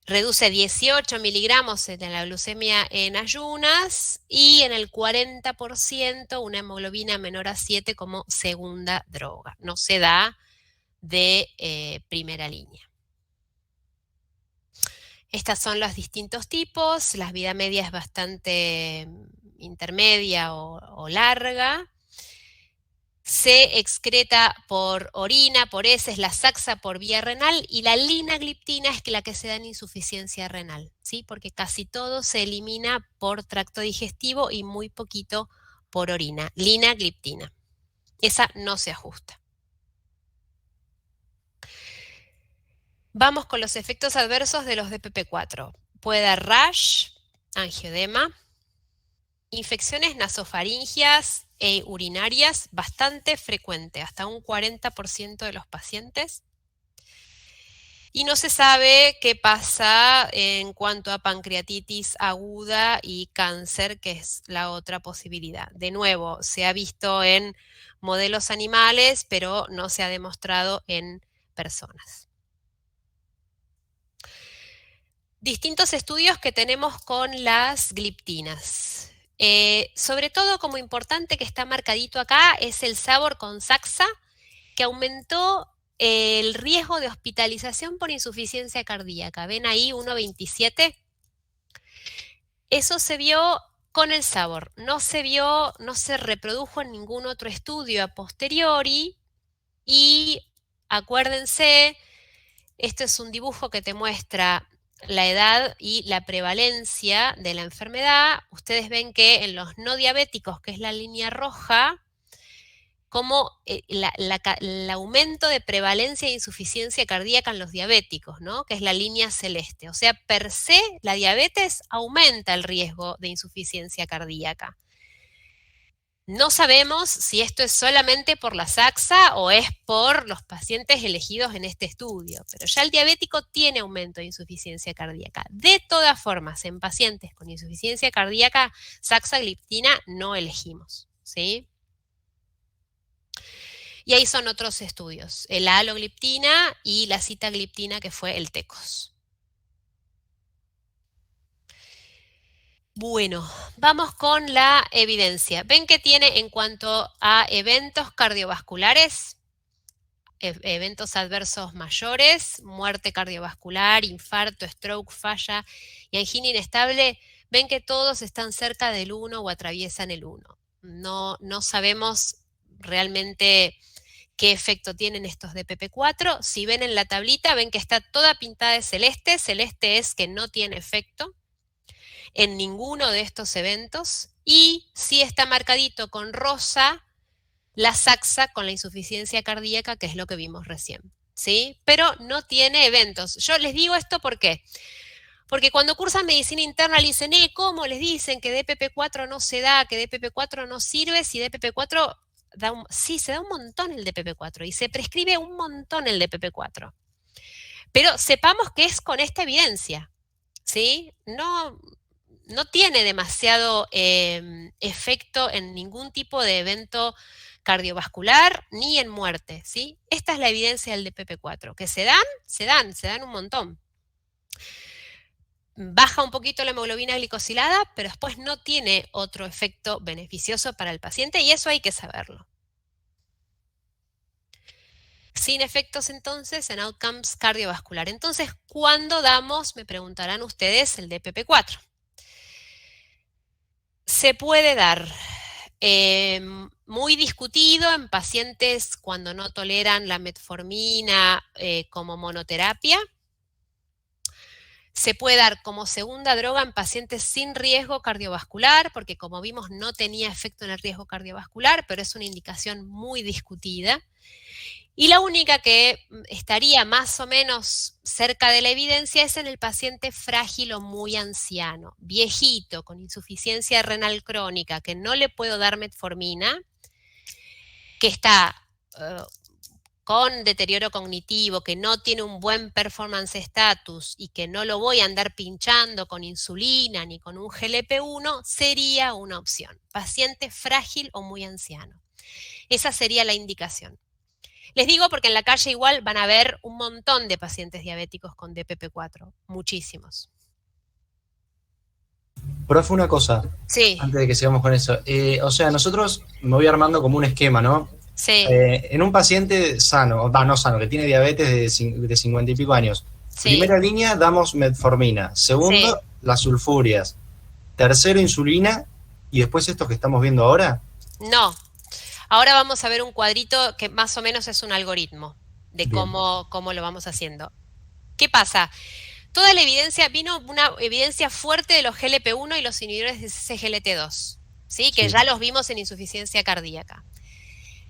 Reduce 18 miligramos de la glucemia en ayunas y en el 40% una hemoglobina menor a 7 como segunda droga. No se da de primera línea. Estos son los distintos tipos. La vida media es bastante intermedia o larga. Se excreta por orina, por heces, la saxa por vía renal y la linagliptina es la que se da en insuficiencia renal, ¿sí? Porque casi todo se elimina por tracto digestivo y muy poquito por orina. Linagliptina. Esa no se ajusta. Vamos con los efectos adversos de los DPP4. Puede dar rash, angioedema, infecciones nasofaringias e urinarias bastante frecuente, hasta un 40% de los pacientes. Y no se sabe qué pasa en cuanto a pancreatitis aguda y cáncer, que es la otra posibilidad. De nuevo, se ha visto en modelos animales, pero no se ha demostrado en personas. Distintos estudios que tenemos con las gliptinas. Sobre todo, como importante que está marcadito acá, es el sabor con saxa, que aumentó el riesgo de hospitalización por insuficiencia cardíaca. ¿Ven ahí 1,27? Eso se vio con el sabor. No se reprodujo en ningún otro estudio a posteriori. Y acuérdense, este es un dibujo que te muestra la edad y la prevalencia de la enfermedad. Ustedes ven que en los no diabéticos, que es la línea roja, como el aumento de prevalencia e insuficiencia cardíaca en los diabéticos, ¿no? Que es la línea celeste. O sea, per se, la diabetes aumenta el riesgo de insuficiencia cardíaca. No sabemos si esto es solamente por la saxa o es por los pacientes elegidos en este estudio, pero ya el diabético tiene aumento de insuficiencia cardíaca. De todas formas, en pacientes con insuficiencia cardíaca, saxagliptina no elegimos, ¿sí? Y ahí son otros estudios, la alogliptina y la sitagliptina, que fue el TECOS. Bueno, vamos con la evidencia. ¿Ven que tiene en cuanto a eventos cardiovasculares, eventos adversos mayores, muerte cardiovascular, infarto, stroke, falla y angina inestable? Ven que todos están cerca del 1 o atraviesan el 1. No sabemos realmente qué efecto tienen estos DPP4. Si ven en la tablita, ven que está toda pintada de celeste. Celeste es que no tiene efecto. en ninguno de estos eventos, y sí está marcadito con rosa la saxa con la insuficiencia cardíaca, que es lo que vimos recién, ¿sí? Pero no tiene eventos. Yo les digo esto ¿por qué? Porque cuando cursan medicina interna le dicen, ¿cómo les dicen que DPP4 no se da, que DPP4 no sirve? Si DPP4 sí, se da un montón el DPP4 y se prescribe un montón el DPP4. Pero sepamos que es con esta evidencia, ¿sí? No tiene demasiado efecto en ningún tipo de evento cardiovascular ni en muerte, ¿sí? Esta es la evidencia del DPP4, que se dan un montón. Baja un poquito la hemoglobina glicosilada, pero después no tiene otro efecto beneficioso para el paciente y eso hay que saberlo. Sin efectos entonces en outcomes cardiovascular. Entonces, ¿cuándo damos, me preguntarán ustedes, el DPP4? Se puede dar muy discutido en pacientes cuando no toleran la metformina como monoterapia. Se puede dar como segunda droga en pacientes sin riesgo cardiovascular, porque como vimos no tenía efecto en el riesgo cardiovascular, pero es una indicación muy discutida. Y la única que estaría más o menos cerca de la evidencia es en el paciente frágil o muy anciano, viejito, con insuficiencia renal crónica, que no le puedo dar metformina, que está con deterioro cognitivo, que no tiene un buen performance status y que no lo voy a andar pinchando con insulina ni con un GLP-1, sería una opción. Paciente frágil o muy anciano. Esa sería la indicación. Les digo porque en la calle igual van a ver un montón de pacientes diabéticos con DPP4, muchísimos. Profe, una cosa, Sí. antes de que sigamos con eso. O sea, nosotros me voy armando como un esquema, ¿no? Sí. En un paciente sano, no sano, que tiene diabetes de 50 y pico años. Sí. Primera línea, damos metformina. Segundo, Sí. las sulfurias. Tercero, insulina. Y después estos que estamos viendo ahora. No. Ahora vamos a ver un cuadrito que más o menos es un algoritmo de cómo lo vamos haciendo. ¿Qué pasa? Toda la evidencia, vino una evidencia fuerte de los GLP-1 y los inhibidores de SGLT2, ¿sí? Que ya los vimos en insuficiencia cardíaca.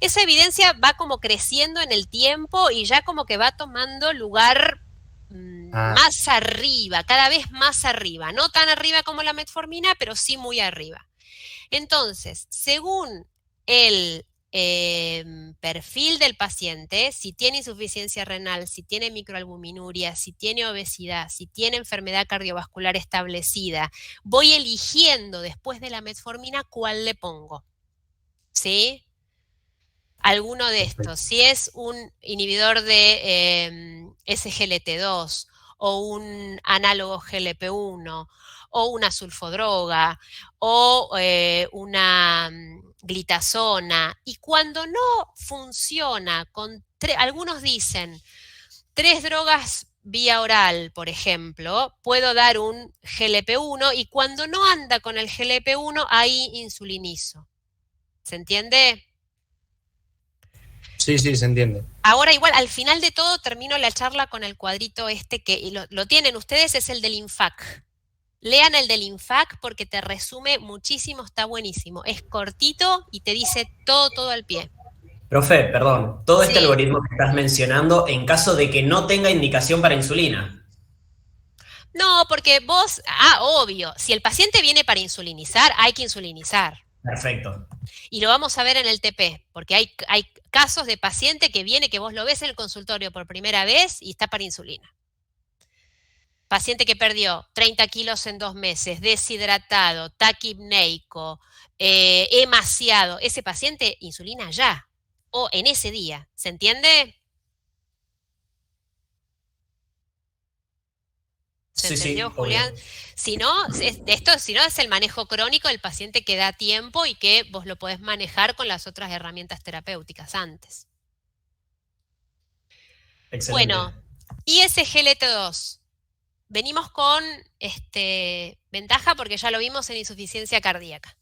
Esa evidencia va como creciendo en el tiempo y ya como que va tomando lugar más arriba, cada vez más arriba. No tan arriba como la metformina, pero sí muy arriba. Entonces, según el perfil del paciente, si tiene insuficiencia renal, si tiene microalbuminuria, si tiene obesidad, si tiene enfermedad cardiovascular establecida, voy eligiendo después de la metformina cuál le pongo, ¿sí? Alguno de estos. Si es un inhibidor de SGLT2 o un análogo GLP-1 o una sulfodroga o una glitazona, y cuando no funciona con algunos dicen 3 drogas vía oral, por ejemplo, puedo dar un GLP-1 y cuando no anda con el GLP-1 ahí insulinizo. ¿Se entiende? Sí, se entiende. Ahora igual, al final de todo termino la charla con el cuadrito este que lo tienen ustedes, es el del INFAC. Lean el del INFAC porque te resume muchísimo, está buenísimo. Es cortito y te dice todo al pie. Profe, perdón, todo este algoritmo que estás mencionando en caso de que no tenga indicación para insulina. No, porque vos, obvio, si el paciente viene para insulinizar, hay que insulinizar. Perfecto. Y lo vamos a ver en el TP, porque hay casos de paciente que viene, que vos lo ves en el consultorio por primera vez y está para insulina. Paciente que perdió 30 kilos en 2 meses, deshidratado, taquipneico, emaciado, ese paciente insulina ya, o en ese día, ¿se entiende? ¿Se entendió, Julián? Obvio. Si no, es el manejo crónico del paciente que da tiempo y que vos lo podés manejar con las otras herramientas terapéuticas antes. Excelente. Bueno, ISGLT2. Venimos con ventaja porque ya lo vimos en insuficiencia cardíaca.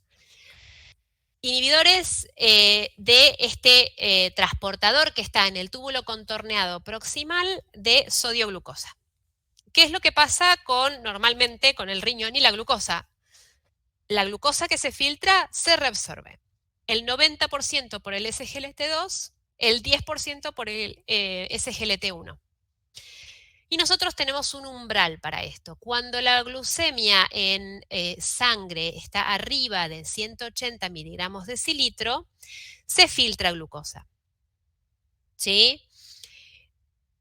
Inhibidores de este transportador que está en el túbulo contorneado proximal de sodio-glucosa, ¿Qué es lo que pasa normalmente con el riñón y la glucosa? La glucosa que se filtra se reabsorbe. El 90% por el SGLT2, el 10% por el SGLT1. Y nosotros tenemos un umbral para esto. Cuando la glucemia en sangre está arriba de 180 miligramos decilitro, se filtra glucosa. ¿Sí?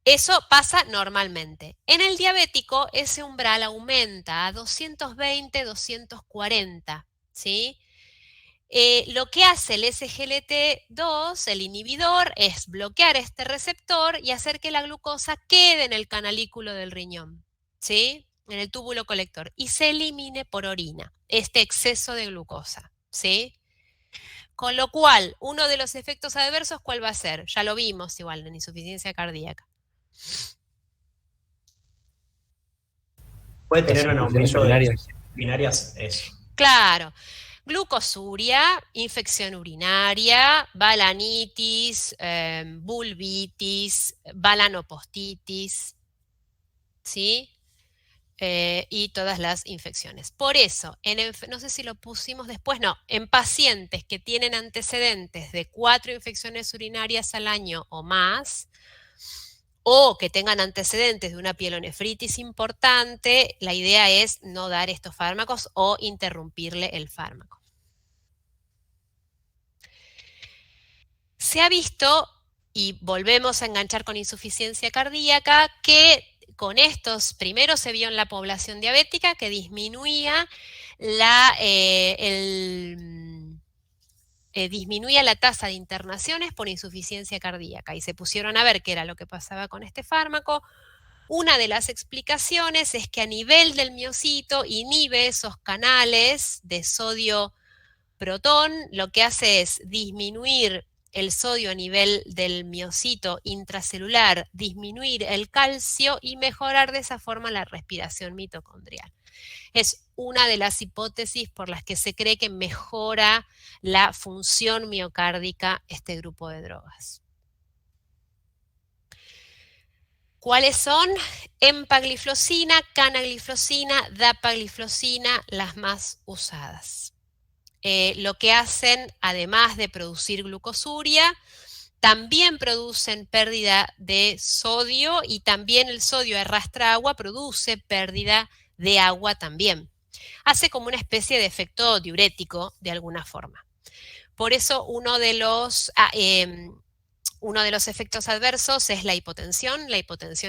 Eso pasa normalmente. En el diabético ese umbral aumenta a 220, 240, ¿sí? Lo que hace el SGLT2, el inhibidor, es bloquear este receptor y hacer que la glucosa quede en el canalículo del riñón, ¿sí? En el túbulo colector, y se elimine por orina este exceso de glucosa, ¿sí? Con lo cual, uno de los efectos adversos, ¿cuál va a ser? Ya lo vimos igual en insuficiencia cardíaca. Puede tener un aumento de urinarias. eso. Claro. Glucosuria, infección urinaria, balanitis, vulvitis, balanopostitis, ¿sí? Y todas las infecciones. Por eso, no sé si lo pusimos después, no, en pacientes que tienen antecedentes de 4 infecciones urinarias al año o más, o que tengan antecedentes de una pielonefritis importante, la idea es no dar estos fármacos o interrumpirle el fármaco. Se ha visto, y volvemos a enganchar con insuficiencia cardíaca, que con estos, primero se vio en la población diabética que disminuía disminuía la tasa de internaciones por insuficiencia cardíaca, y se pusieron a ver qué era lo que pasaba con este fármaco. Una de las explicaciones es que a nivel del miocito inhibe esos canales de sodio-protón, lo que hace es disminuir el sodio a nivel del miocito intracelular, disminuir el calcio y mejorar de esa forma la respiración mitocondrial. Es una de las hipótesis por las que se cree que mejora la función miocárdica este grupo de drogas. ¿Cuáles son? Empagliflozina, canagliflozina, dapagliflozina, las más usadas. Lo que hacen, además de producir glucosuria, también producen pérdida de sodio, y también el sodio arrastra agua, produce pérdida de agua también. Hace como una especie de efecto diurético de alguna forma. Por eso uno de los efectos adversos es la hipotensión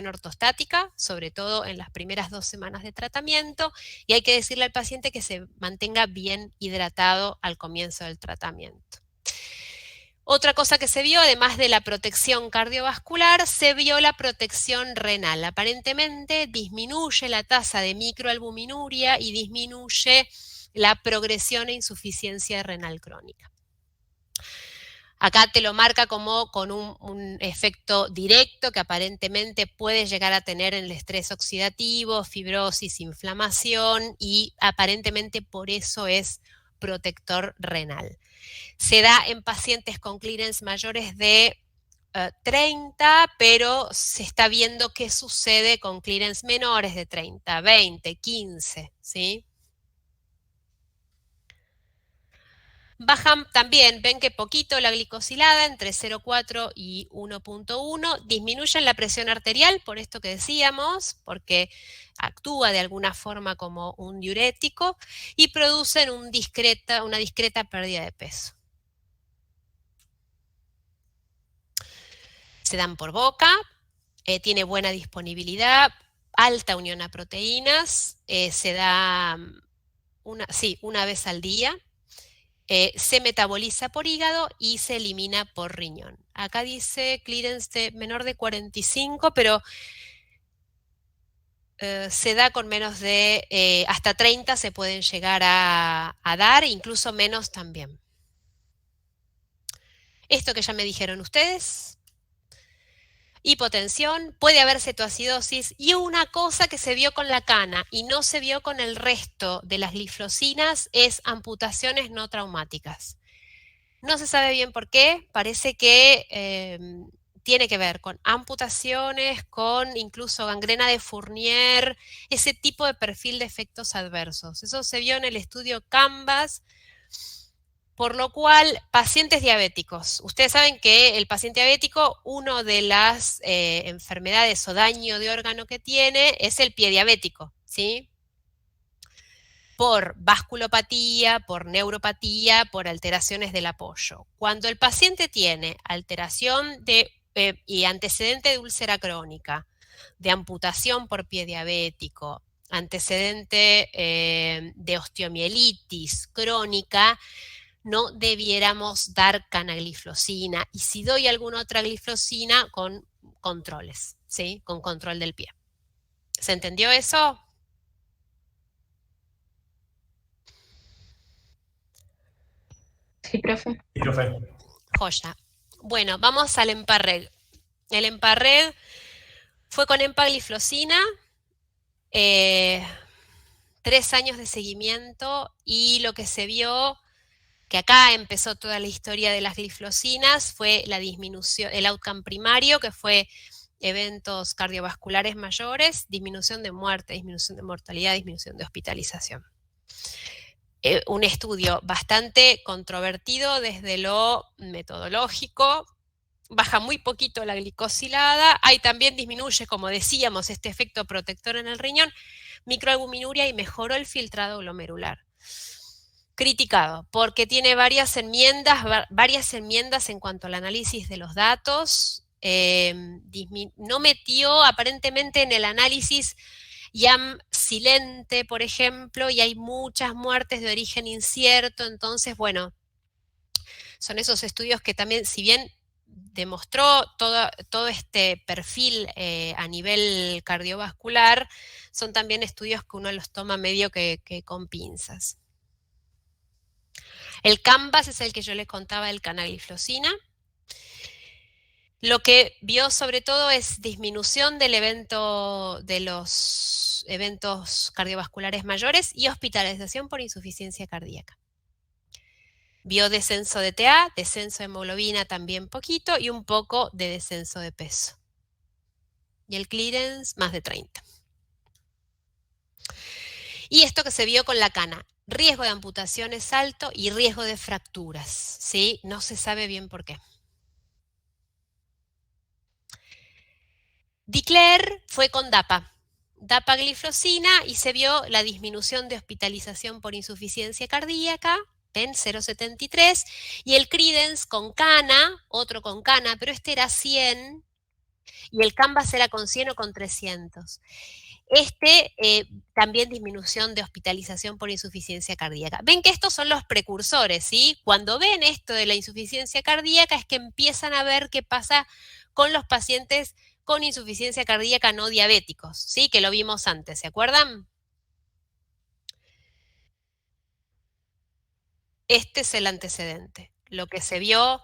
ortostática, sobre todo en las primeras 2 semanas de tratamiento, y hay que decirle al paciente que se mantenga bien hidratado al comienzo del tratamiento. Otra cosa que se vio, además de la protección cardiovascular, se vio la protección renal. Aparentemente disminuye la tasa de microalbuminuria y disminuye la progresión e insuficiencia renal crónica. Acá te lo marca como con un efecto directo que aparentemente puede llegar a tener en el estrés oxidativo, fibrosis, inflamación, y aparentemente por eso es protector renal. Se da en pacientes con clearance mayores de 30, pero se está viendo qué sucede con clearance menores de 30, 20, 15, ¿sí? Bajan también, ven que poquito la glicosilada, entre 0,4 y 1,1, disminuyen la presión arterial, por esto que decíamos, porque actúa de alguna forma como un diurético, y producen una discreta pérdida de peso. Se dan por boca, tiene buena disponibilidad, alta unión a proteínas, se da una vez al día. Se metaboliza por hígado y se elimina por riñón. Acá dice clearance menor de 45, pero se da con menos de, hasta 30 se pueden llegar a dar, incluso menos también. Esto que ya me dijeron ustedes. Hipotensión, puede haber cetoacidosis, y una cosa que se vio con la cana y no se vio con el resto de las gliflocinas es amputaciones no traumáticas. No se sabe bien por qué, parece que tiene que ver con amputaciones, con incluso gangrena de Fournier, ese tipo de perfil de efectos adversos. Eso se vio en el estudio Canvas, por lo cual pacientes diabéticos. Ustedes saben que el paciente diabético, una de las enfermedades o daño de órgano que tiene es el pie diabético, ¿sí? Por vasculopatía, por neuropatía, por alteraciones del apoyo. Cuando el paciente tiene alteración y antecedente de úlcera crónica, de amputación por pie diabético, antecedente de osteomielitis crónica, no debiéramos dar canagliflozina. Y si doy alguna otra gliflozina, con controles, ¿sí? Con control del pie. ¿Se entendió eso? Sí, profe. Sí, profe. Joya. Bueno, vamos al Emparreg. El Emparreg fue con empagliflozina, 3 años de seguimiento, y lo que se vio, que acá empezó toda la historia de las gliflocinas, fue la disminución, el outcome primario, que fue eventos cardiovasculares mayores, disminución de muerte, disminución de mortalidad, disminución de hospitalización. Un estudio bastante controvertido desde lo metodológico, baja muy poquito la glicosilada, ahí también disminuye, como decíamos, este efecto protector en el riñón, microalbuminuria, y mejoró el filtrado glomerular. Criticado, porque tiene varias enmiendas en cuanto al análisis de los datos, no metió aparentemente en el análisis YAM silente, por ejemplo, y hay muchas muertes de origen incierto. Entonces, bueno, son esos estudios que también, si bien demostró todo este perfil a nivel cardiovascular, son también estudios que uno los toma medio que con pinzas. El Canvas es el que yo les contaba del canagliflozina. Lo que vio sobre todo es disminución del evento, de los eventos cardiovasculares mayores, y hospitalización por insuficiencia cardíaca. Vio descenso de TA, descenso de hemoglobina también poquito, y un poco de descenso de peso. Y el clearance más de 30. Y esto que se vio con la cana, riesgo de amputaciones alto y riesgo de fracturas, ¿sí? No se sabe bien por qué. Declare fue con dapagliflozina, y se vio la disminución de hospitalización por insuficiencia cardíaca en 0,73, y el Credence con cana, otro con cana, pero este era 100, y el Canvas era con 100 o con 300. También disminución de hospitalización por insuficiencia cardíaca. Ven que estos son los precursores, ¿sí? Cuando ven esto de la insuficiencia cardíaca es que empiezan a ver qué pasa con los pacientes con insuficiencia cardíaca no diabéticos, ¿sí? Que lo vimos antes, ¿se acuerdan? Este es el antecedente. Lo que se vio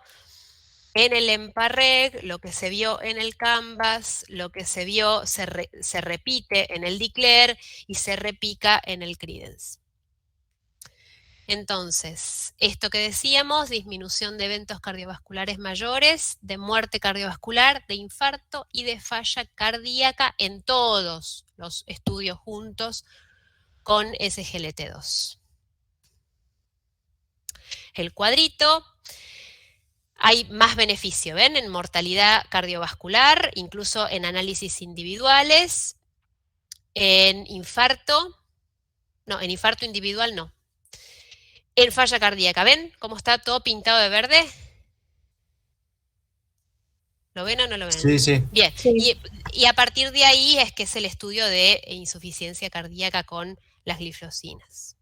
en el Emparreg, lo que se vio en el Canvas, lo que se vio se repite en el Declare y se repica en el Credence. Entonces, esto que decíamos, disminución de eventos cardiovasculares mayores, de muerte cardiovascular, de infarto y de falla cardíaca en todos los estudios juntos con SGLT2. El cuadrito, hay más beneficio, ¿ven? En mortalidad cardiovascular, incluso en análisis individuales, en infarto individual no. En falla cardíaca, ¿ven cómo está todo pintado de verde? ¿Lo ven o no lo ven? Sí, sí. Bien, Sí. y a partir de ahí es que es el estudio de insuficiencia cardíaca con las gliflocinas.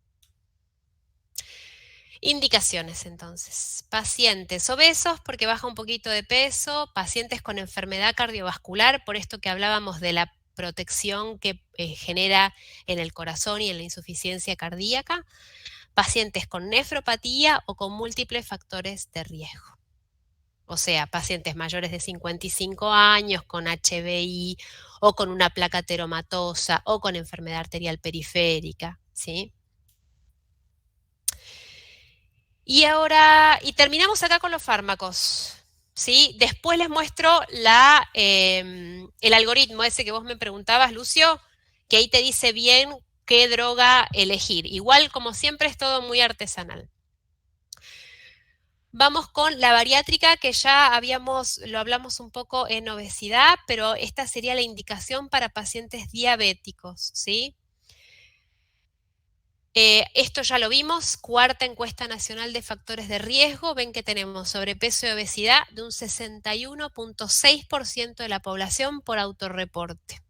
Indicaciones, entonces. Pacientes obesos porque baja un poquito de peso, pacientes con enfermedad cardiovascular, por esto que hablábamos de la protección que genera en el corazón y en la insuficiencia cardíaca, pacientes con nefropatía o con múltiples factores de riesgo. O sea, pacientes mayores de 55 años con HBI o con una placa ateromatosa o con enfermedad arterial periférica, ¿sí? Y ahora, y terminamos acá con los fármacos, ¿sí? Después les muestro el algoritmo ese que vos me preguntabas, Lucio, que ahí te dice bien qué droga elegir. Igual, como siempre, es todo muy artesanal. Vamos con la bariátrica, que ya lo hablamos un poco en obesidad, pero esta sería la indicación para pacientes diabéticos, ¿sí? Esto ya lo vimos, cuarta encuesta nacional de factores de riesgo, ven que tenemos sobrepeso y obesidad de un 61.6% de la población por autorreporte.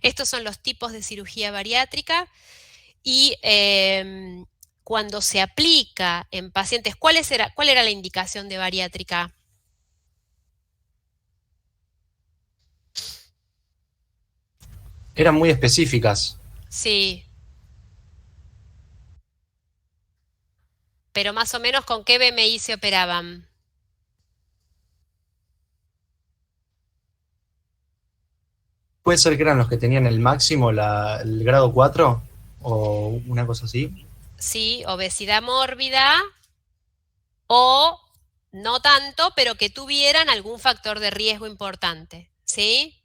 Estos son los tipos de cirugía bariátrica y cuando se aplica en pacientes, ¿cuál era la indicación de bariátrica? Eran muy específicas. Sí. Pero más o menos, ¿con qué BMI se operaban? Puede ser que eran los que tenían el máximo, el grado 4 o una cosa así. Sí, obesidad mórbida o no tanto, pero que tuvieran algún factor de riesgo importante, ¿sí?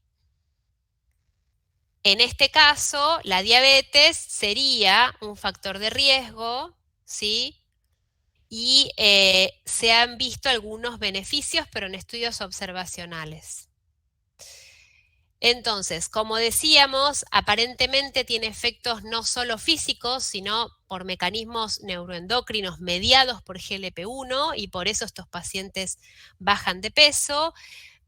En este caso, la diabetes sería un factor de riesgo, ¿sí? Y se han visto algunos beneficios, pero en estudios observacionales. Entonces, como decíamos, aparentemente tiene efectos no solo físicos, sino por mecanismos neuroendocrinos mediados por GLP-1 y por eso estos pacientes bajan de peso,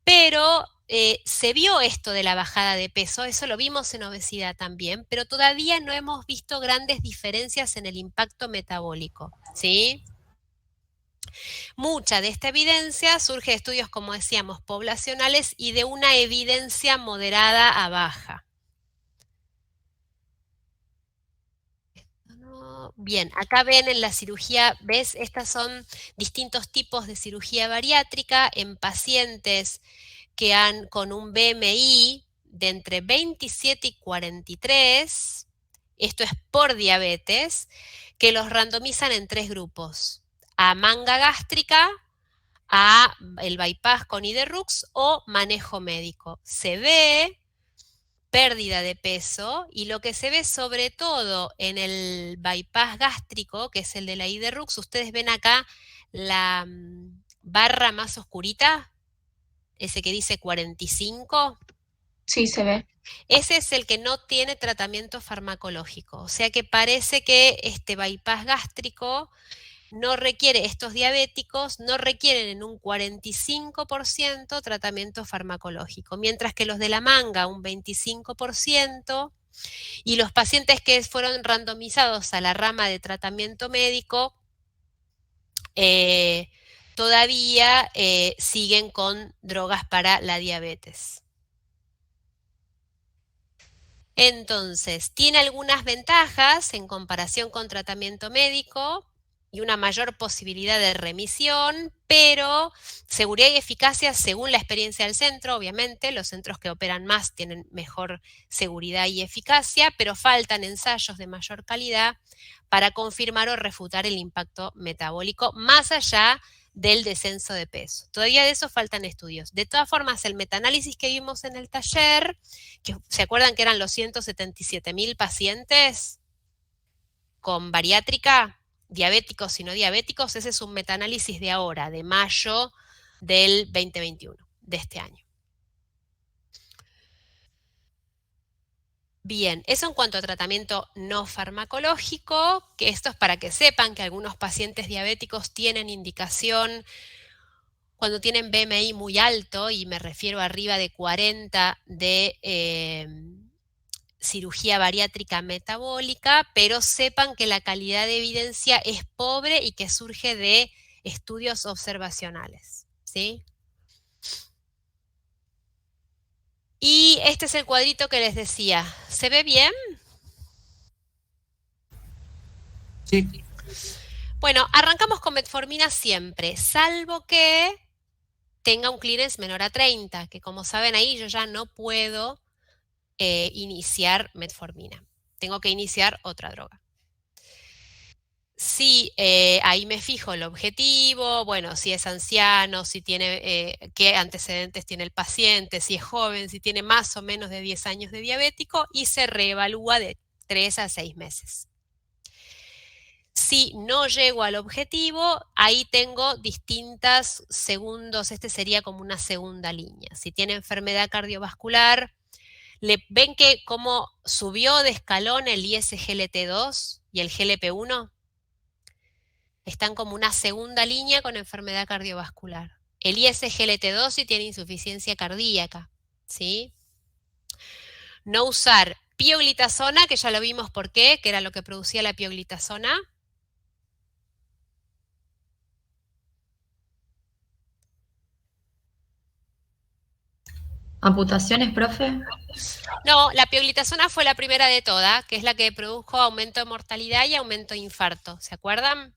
pero se vio esto de la bajada de peso, eso lo vimos en obesidad también, pero todavía no hemos visto grandes diferencias en el impacto metabólico, ¿sí? Mucha de esta evidencia surge de estudios, como decíamos, poblacionales y de una evidencia moderada a baja. Bien, acá ven en la cirugía, ¿ves? Estas son distintos tipos de cirugía bariátrica en pacientes que han con un BMI de entre 27 y 43, esto es por diabetes, que los randomizan en 3 grupos, a manga gástrica, a el bypass con Iderrux o manejo médico. Se ve pérdida de peso y lo que se ve sobre todo en el bypass gástrico, que es el de la Iderrux, ustedes ven acá la barra más oscurita, ese que dice 45. Sí, se ve. Ese es el que no tiene tratamiento farmacológico, o sea que parece que este bypass gástrico no requiere, estos diabéticos no requieren en un 45% tratamiento farmacológico, mientras que los de la manga un 25%, y los pacientes que fueron randomizados a la rama de tratamiento médico todavía siguen con drogas para la diabetes. Entonces, tiene algunas ventajas en comparación con tratamiento médico y una mayor posibilidad de remisión, pero seguridad y eficacia según la experiencia del centro, obviamente, los centros que operan más tienen mejor seguridad y eficacia, pero faltan ensayos de mayor calidad para confirmar o refutar el impacto metabólico más allá del descenso de peso. Todavía de eso faltan estudios. De todas formas, el metaanálisis que vimos en el taller, que ¿se acuerdan que eran los 177.000 pacientes con bariátrica? Diabéticos y no diabéticos, ese es un metaanálisis de ahora, de mayo del 2021, de este año. Bien, eso en cuanto a tratamiento no farmacológico, que esto es para que sepan que algunos pacientes diabéticos tienen indicación cuando tienen BMI muy alto, y me refiero arriba de 40 de cirugía bariátrica metabólica, pero sepan que la calidad de evidencia es pobre y que surge de estudios observacionales, ¿sí? Y este es el cuadrito que les decía. ¿Se ve bien? Sí. Bueno, arrancamos con metformina siempre, salvo que tenga un clearance menor a 30, que como saben ahí yo ya no puedo iniciar metformina. Tengo que iniciar otra droga. Sí, ahí me fijo el objetivo, bueno, si es anciano, si tiene, qué antecedentes tiene el paciente, si es joven, si tiene más o menos de 10 años de diabético y se reevalúa de 3 a 6 meses. Si no llego al objetivo, ahí tengo distintos segundos, este sería como una segunda línea. Si tiene enfermedad cardiovascular, ¿ven que cómo subió de escalón el ISGLT2 y el GLP-1? Están como una segunda línea con enfermedad cardiovascular. El ISGLT2 si tiene insuficiencia cardíaca, ¿sí? No usar pioglitazona, que ya lo vimos por qué, que era lo que producía la pioglitazona. ¿Amputaciones, profe? No, la pioglitazona fue la primera de todas, que es la que produjo aumento de mortalidad y aumento de infarto. ¿Se acuerdan?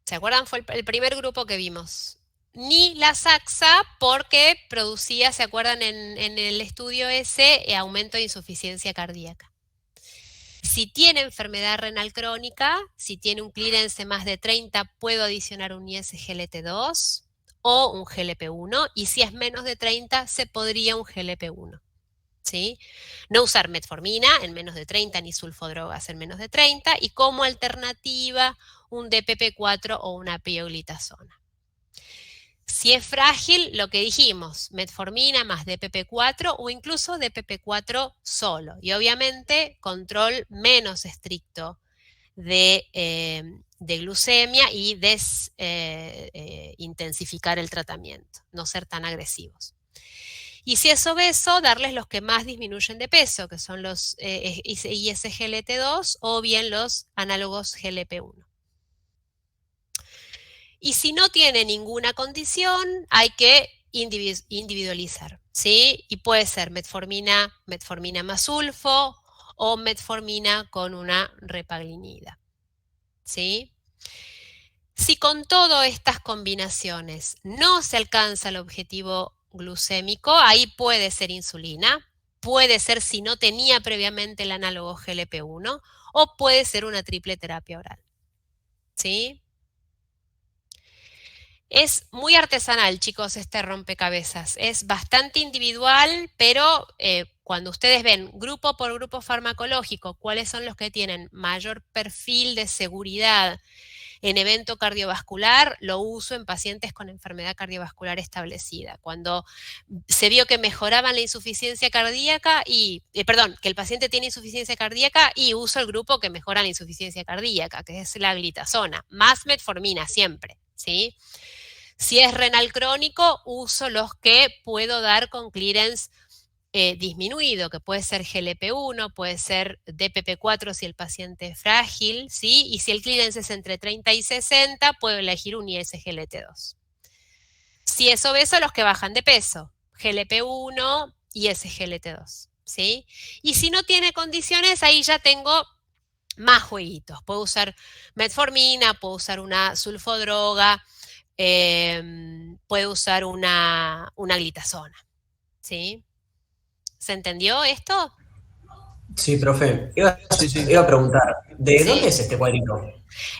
¿Se acuerdan? Fue el primer grupo que vimos. Ni la Saxa porque producía, ¿se acuerdan en el estudio ese, aumento de insuficiencia cardíaca? Si tiene enfermedad renal crónica, si tiene un clearance más de 30, puedo adicionar un ISGLT2 o un GLP-1, y si es menos de 30, se podría un GLP-1. ¿Sí? No usar metformina en menos de 30 ni sulfodrogas en menos de 30 y como alternativa un DPP4 o una pioglitazona. Si es frágil, lo que dijimos, metformina más DPP4 o incluso DPP4 solo. Y obviamente control menos estricto de glucemia y intensificar el tratamiento, no ser tan agresivos. Y si es obeso, darles los que más disminuyen de peso, que son los ISGLT2 o bien los análogos GLP-1. Y si no tiene ninguna condición, hay que individualizar, ¿sí? Y puede ser metformina más sulfo o metformina con una repaglinida, ¿sí? Si con todas estas combinaciones no se alcanza el objetivo glucémico, ahí puede ser insulina, puede ser si no tenía previamente el análogo GLP-1 o puede ser una triple terapia oral, ¿sí? Es muy artesanal, chicos, este rompecabezas. Es bastante individual, pero cuando ustedes ven grupo por grupo farmacológico, cuáles son los que tienen mayor perfil de seguridad en evento cardiovascular, lo uso en pacientes con enfermedad cardiovascular establecida. Cuando se vio que mejoraban la insuficiencia cardíaca que el paciente tiene insuficiencia cardíaca y uso el grupo que mejora la insuficiencia cardíaca, que es la glitazona, más metformina siempre, ¿sí? Si es renal crónico, uso los que puedo dar con clearance disminuido, que puede ser GLP-1, puede ser DPP4 si el paciente es frágil, ¿sí? Y si el clearance es entre 30 y 60, puedo elegir un ISGLT2. Si es obeso, los que bajan de peso, GLP-1 y ISGLT2, ¿sí? Y si no tiene condiciones, ahí ya tengo más jueguitos. Puedo usar metformina, puedo usar una sulfodroga, puedo usar una glitazona, ¿sí? ¿Se entendió esto? Sí, profe. Iba a preguntar, ¿de dónde es este cuadrito?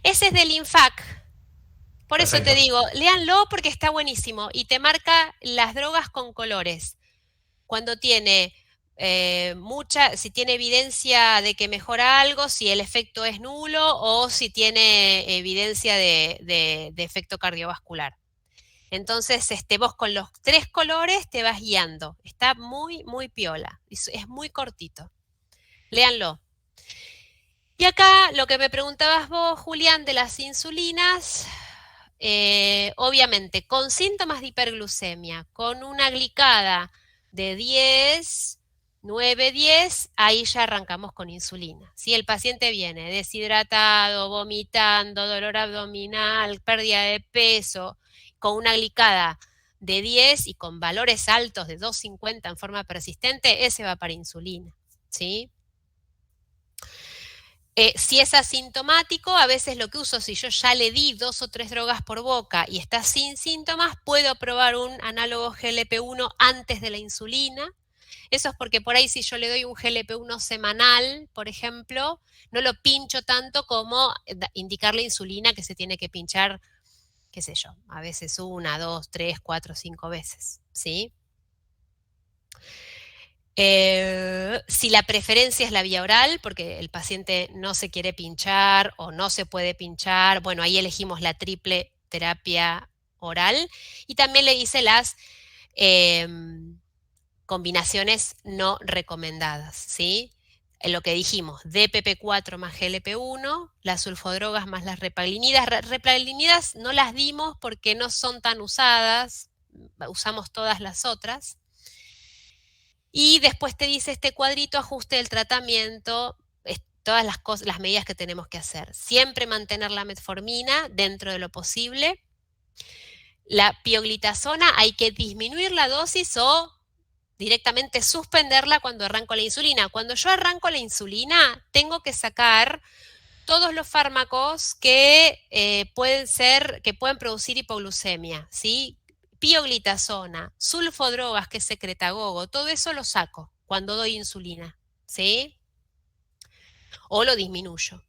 Ese es del INFAC. Por Perfecto. eso te digo, léanlo porque está buenísimo y te marca las drogas con colores. Cuando tiene si tiene evidencia de que mejora algo, si el efecto es nulo o si tiene evidencia de efecto cardiovascular. Entonces, vos con los 3 colores te vas guiando. Está muy, muy piola. Es muy cortito. Léanlo. Y acá lo que me preguntabas vos, Julián, de las insulinas, obviamente con síntomas de hiperglucemia, con una glicada de 10, 9, 10, ahí ya arrancamos con insulina. Si el paciente viene deshidratado, vomitando, dolor abdominal, pérdida de peso, con una glicada de 10 y con valores altos de 250 en forma persistente, ese va para insulina, ¿sí? Si es asintomático, a veces lo que uso, si yo ya le di 2 o 3 drogas por boca y está sin síntomas, puedo probar un análogo GLP-1 antes de la insulina, Eso es porque por ahí si yo le doy un GLP-1 semanal, por ejemplo, no lo pincho tanto como indicarle insulina que se tiene que pinchar, qué sé yo, a veces 1, 2, 3, 4, 5 veces, ¿sí? Si la preferencia es la vía oral, porque el paciente no se quiere pinchar o no se puede pinchar, bueno, ahí elegimos la triple terapia oral y también le hice las combinaciones no recomendadas, ¿sí? En lo que dijimos, DPP4 más GLP-1, las sulfodrogas más las repaglinidas. Repaglinidas no las dimos porque no son tan usadas, usamos todas las otras. Y después te dice este cuadrito, ajuste del tratamiento, todas las medidas que tenemos que hacer. Siempre mantener la metformina dentro de lo posible. La pioglitazona hay que disminuir la dosis o directamente suspenderla cuando arranco la insulina. Cuando yo arranco la insulina, tengo que sacar todos los fármacos que pueden producir hipoglucemia, ¿sí? Pioglitazona, sulfodrogas, que es secretagogo, todo eso lo saco cuando doy insulina, ¿sí? O lo disminuyo.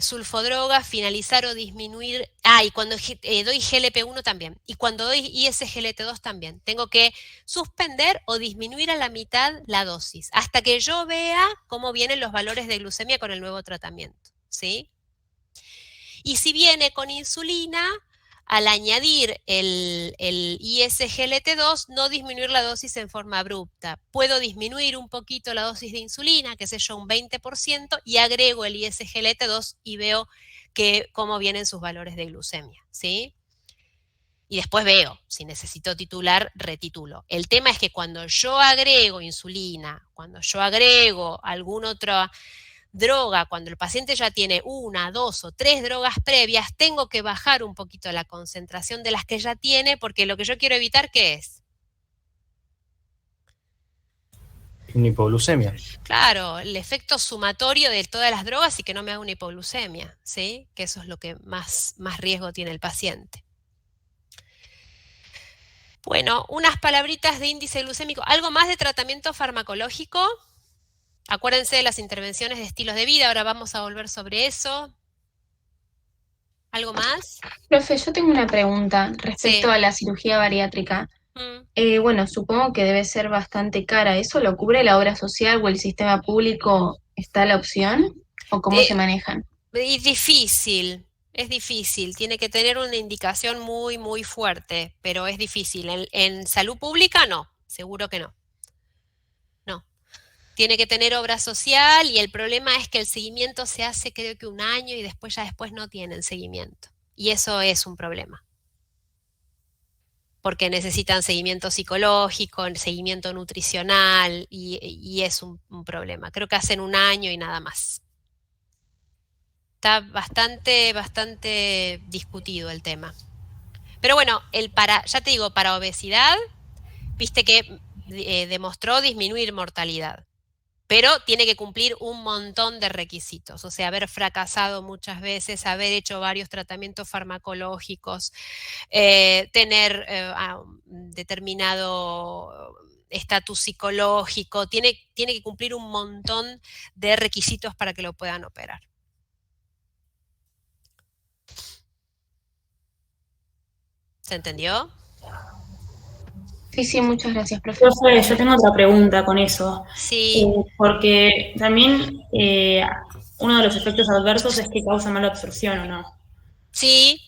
Sulfodrogas, finalizar o disminuir. Y cuando doy GLP-1 también. Y cuando doy ISGLT2 también. Tengo que suspender o disminuir a la mitad la dosis, hasta que yo vea cómo vienen los valores de glucemia con el nuevo tratamiento, ¿sí? Y si viene con insulina, al añadir el ISGLT2, no disminuir la dosis en forma abrupta. Puedo disminuir un poquito la dosis de insulina, qué sé yo, un 20%, y agrego el ISGLT2 y veo cómo vienen sus valores de glucemia, ¿sí? Y después veo, si necesito titular, retitulo. El tema es que cuando yo agrego insulina, cuando yo agrego alguna otra droga, cuando el paciente ya tiene 1, 2 o 3 drogas previas, tengo que bajar un poquito la concentración de las que ya tiene, porque lo que yo quiero evitar, ¿qué es? Una hipoglucemia. Claro, el efecto sumatorio de todas las drogas y que no me haga una hipoglucemia, ¿sí? Que eso es lo que más riesgo tiene el paciente. Bueno, unas palabritas de índice glucémico. ¿Algo más de tratamiento farmacológico? Acuérdense de las intervenciones de estilos de vida, ahora vamos a volver sobre eso. ¿Algo más? Profe, yo tengo una pregunta respecto Sí. a la cirugía bariátrica. Bueno, supongo que debe ser bastante cara. ¿Eso lo cubre la obra social o el sistema público? ¿Está la opción? ¿O cómo se manejan? Es difícil, tiene que tener una indicación muy, muy fuerte, pero es difícil. En salud pública no, seguro que no. No. Tiene que tener obra social y el problema es que el seguimiento se hace creo que 1 año y después no tienen seguimiento. Y eso es un problema. Porque necesitan seguimiento psicológico, seguimiento nutricional y es un problema. Creo que hacen 1 año y nada más. Está bastante discutido el tema. Pero bueno, ya te digo, para obesidad, viste que demostró disminuir mortalidad. Pero tiene que cumplir un montón de requisitos, o sea, haber fracasado muchas veces, haber hecho varios tratamientos farmacológicos, tener determinado estatus psicológico, tiene que cumplir un montón de requisitos para que lo puedan operar. ¿Se entendió? Sí, muchas gracias, profe. Profe, yo tengo otra pregunta con eso. Sí. Porque también uno de los efectos adversos es que causa mala absorción, ¿o no? Sí.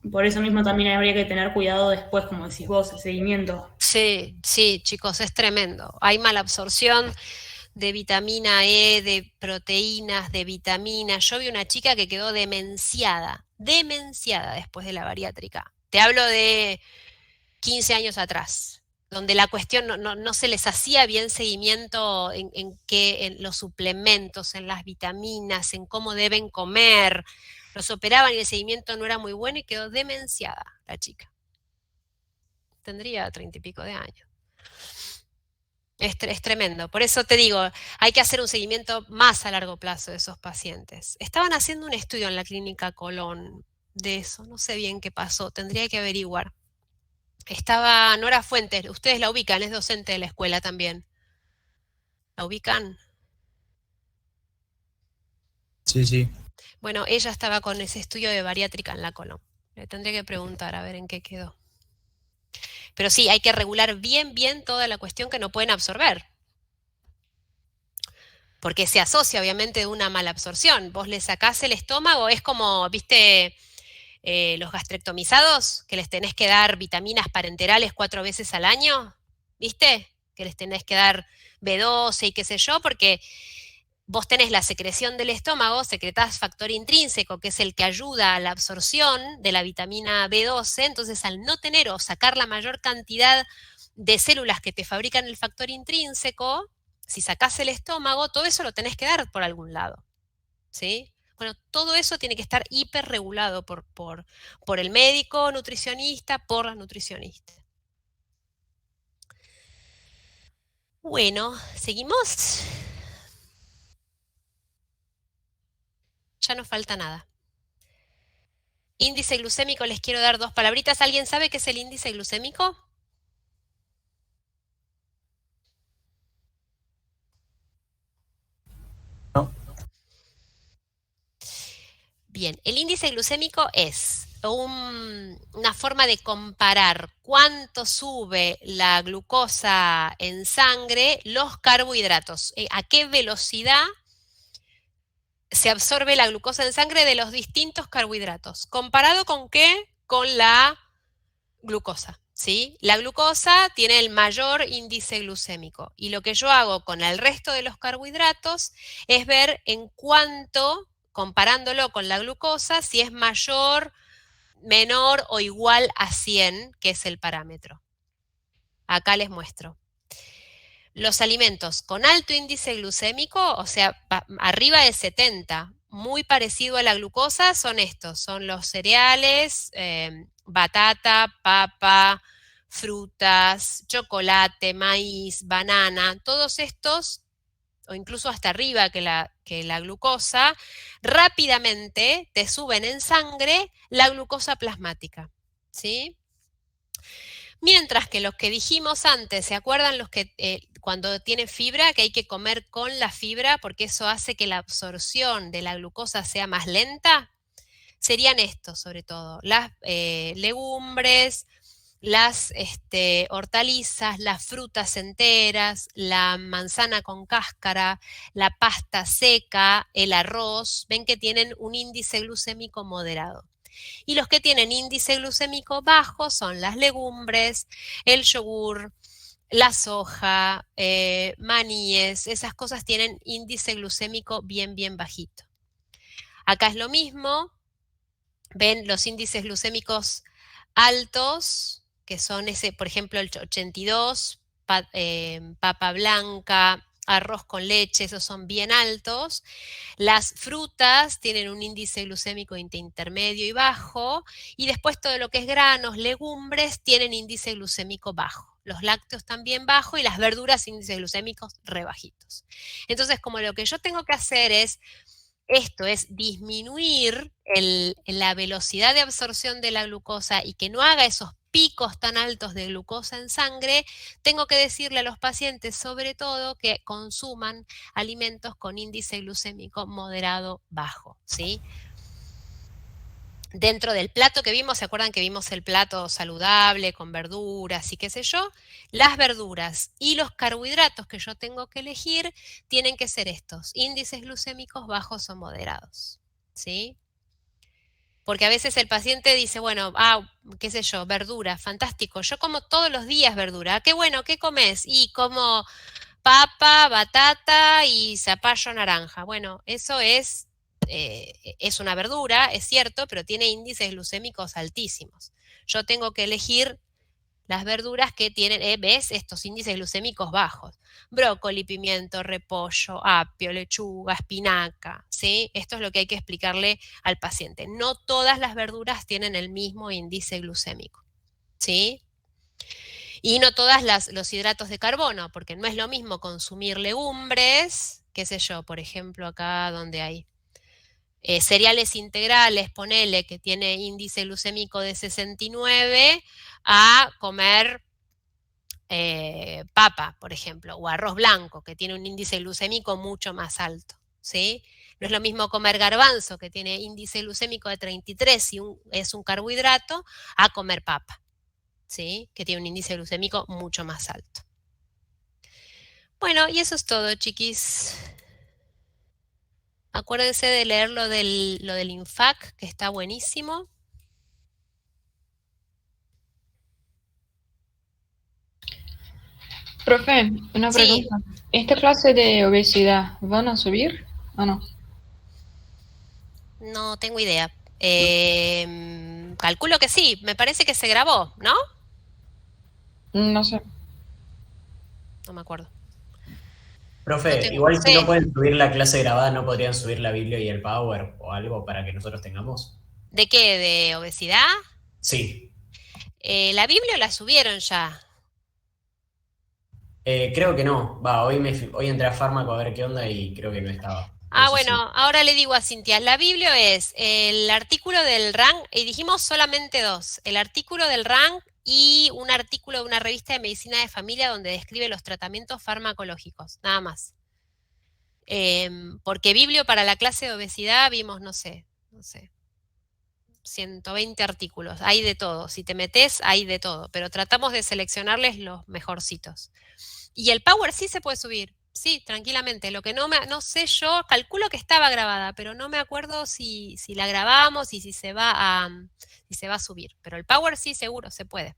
Por eso mismo también habría que tener cuidado después, como decís vos, el seguimiento. Sí, chicos, es tremendo. Hay mala absorción de vitamina E, de proteínas, de vitaminas. Yo vi una chica que quedó demenciada después de la bariátrica. Te hablo de 15 años atrás, donde la cuestión no se les hacía bien seguimiento en los suplementos, en las vitaminas, en cómo deben comer. Los operaban y el seguimiento no era muy bueno y quedó demenciada la chica. Tendría 30 y pico de años. Es tremendo. Por eso te digo, hay que hacer un seguimiento más a largo plazo de esos pacientes. Estaban haciendo un estudio en la clínica Colón de eso. No sé bien qué pasó. Tendría que averiguar. Estaba Nora Fuentes, ustedes la ubican, es docente de la escuela también. ¿La ubican? Sí, sí. Bueno, ella estaba con ese estudio de bariátrica en la Colón. Le tendría que preguntar a ver en qué quedó. Pero sí, hay que regular bien toda la cuestión que no pueden absorber. Porque se asocia obviamente de una mala absorción. Vos le sacás el estómago, es como, viste, los gastrectomizados, que les tenés que dar vitaminas parenterales 4 veces al año, ¿viste? Que les tenés que dar B12 y qué sé yo, porque vos tenés la secreción del estómago, secretás factor intrínseco, que es el que ayuda a la absorción de la vitamina B12, entonces al no tener o sacar la mayor cantidad de células que te fabrican el factor intrínseco, si sacás el estómago, todo eso lo tenés que dar por algún lado, ¿sí? Bueno, todo eso tiene que estar hiperregulado por el médico nutricionista, por la nutricionista. Bueno, ¿seguimos? Ya no falta nada. Índice glucémico, les quiero dar 2 palabritas. ¿Alguien sabe qué es el índice glucémico? No. Bien, el índice glucémico es una forma de comparar cuánto sube la glucosa en sangre, los carbohidratos, a qué velocidad se absorbe la glucosa en sangre de los distintos carbohidratos. ¿Comparado con qué? Con la glucosa, ¿sí? La glucosa tiene el mayor índice glucémico y lo que yo hago con el resto de los carbohidratos es ver en cuánto, comparándolo con la glucosa, si es mayor, menor o igual a 100, que es el parámetro. Acá les muestro. Los alimentos con alto índice glucémico, o sea, arriba de 70, muy parecido a la glucosa, son estos, son los cereales, batata, papa, frutas, chocolate, maíz, banana, todos estos, o incluso hasta arriba que la glucosa, rápidamente te suben en sangre la glucosa plasmática, ¿sí? Mientras que los que dijimos antes, ¿se acuerdan los que cuando tienen fibra, que hay que comer con la fibra porque eso hace que la absorción de la glucosa sea más lenta? Serían estos, sobre todo, las legumbres, las hortalizas, las frutas enteras, la manzana con cáscara, la pasta seca, el arroz, ven que tienen un índice glucémico moderado. Y los que tienen índice glucémico bajo son las legumbres, el yogur, la soja, maníes, esas cosas tienen índice glucémico bien bajito. Acá es lo mismo, ven los índices glucémicos altos, que son por ejemplo, el 82, papa blanca, arroz con leche, esos son bien altos. Las frutas tienen un índice glucémico intermedio y bajo, y después todo lo que es granos, legumbres, tienen índice glucémico bajo. Los lácteos también bajo y las verduras índices glucémicos re bajitos. Entonces, como lo que yo tengo que hacer es disminuir la velocidad de absorción de la glucosa y que no haga esos picos tan altos de glucosa en sangre, tengo que decirle a los pacientes sobre todo que consuman alimentos con índice glucémico moderado bajo, ¿sí? Dentro del plato que vimos, ¿se acuerdan que vimos el plato saludable con verduras y qué sé yo? Las verduras y los carbohidratos que yo tengo que elegir tienen que ser estos, índices glucémicos bajos o moderados, ¿sí? Porque a veces el paciente dice, bueno, qué sé yo, verdura, fantástico, yo como todos los días verdura, qué bueno, ¿qué comes? Y como papa, batata y zapallo naranja. Bueno, eso es una verdura, es cierto, pero tiene índices glucémicos altísimos. Yo tengo que elegir las verduras que tienen, ¿ves? Estos índices glucémicos bajos. Brócoli, pimiento, repollo, apio, lechuga, espinaca, ¿sí? Esto es lo que hay que explicarle al paciente. No todas las verduras tienen el mismo índice glucémico, ¿sí? Y no todas los hidratos de carbono, porque no es lo mismo consumir legumbres, qué sé yo, por ejemplo, acá donde hay cereales integrales, ponele, que tiene índice glucémico de 69, a comer papa, por ejemplo, o arroz blanco, que tiene un índice glucémico mucho más alto, ¿sí? No es lo mismo comer garbanzo, que tiene índice glucémico de 33 y es un carbohidrato, a comer papa, ¿sí? Que tiene un índice glucémico mucho más alto. Bueno, y eso es todo, chiquis. Acuérdense de leer lo del INFAC, que está buenísimo. Profe, una Sí. pregunta. ¿Esta clase de obesidad van a subir o no? No tengo idea. Calculo que sí, me parece que se grabó, ¿no? No sé. No me acuerdo. Profe, No tengo- igual si sí. no pueden subir la clase grabada, ¿no podrían subir la Biblia y el Power o algo para que nosotros tengamos? ¿De qué? ¿De obesidad? Sí. La Biblia la subieron ya. Creo que no. Va, hoy entré a Fármaco a ver qué onda y creo que no estaba. Ah, No sé bueno, si- ahora le digo a Cintia, la Biblia es el artículo del RANG, y dijimos solamente dos, el artículo del RANG y un artículo de una revista de medicina de familia donde describe los tratamientos farmacológicos, nada más. Porque Biblio para la clase de obesidad vimos, no sé, 120 artículos, hay de todo, si te metes hay de todo, pero tratamos de seleccionarles los mejorcitos. Y el Power sí se puede subir, sí, tranquilamente. Lo que no sé yo, calculo que estaba grabada, pero no me acuerdo si la grabamos y si se va a subir. Pero el Power sí, seguro, se puede.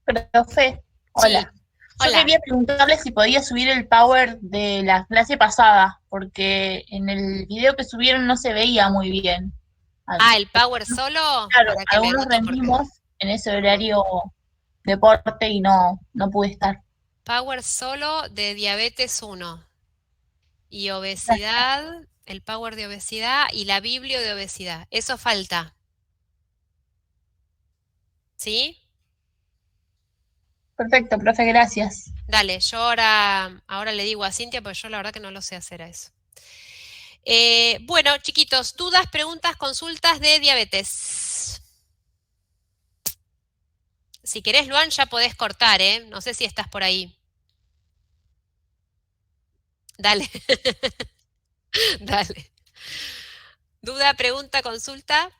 Profe, hola. Sí, Yo hola. quería preguntarle si podía subir el power de la clase pasada, porque en el video que subieron no se veía muy bien. Ah, el Power solo. Claro, Para que me algunos anoto porque rendimos en ese horario deporte y no pude estar. Power solo de diabetes 1 y obesidad, el Power de obesidad y la Biblio de obesidad. Eso falta. ¿Sí? Perfecto, profe, gracias. Dale, yo ahora le digo a Cintia, porque yo la verdad que no lo sé hacer a eso. Bueno, chiquitos, dudas, preguntas, consultas de diabetes. Si querés, Luan, ya podés cortar, ¿eh? No sé si estás por ahí. Dale. Dale. Duda, pregunta, consulta.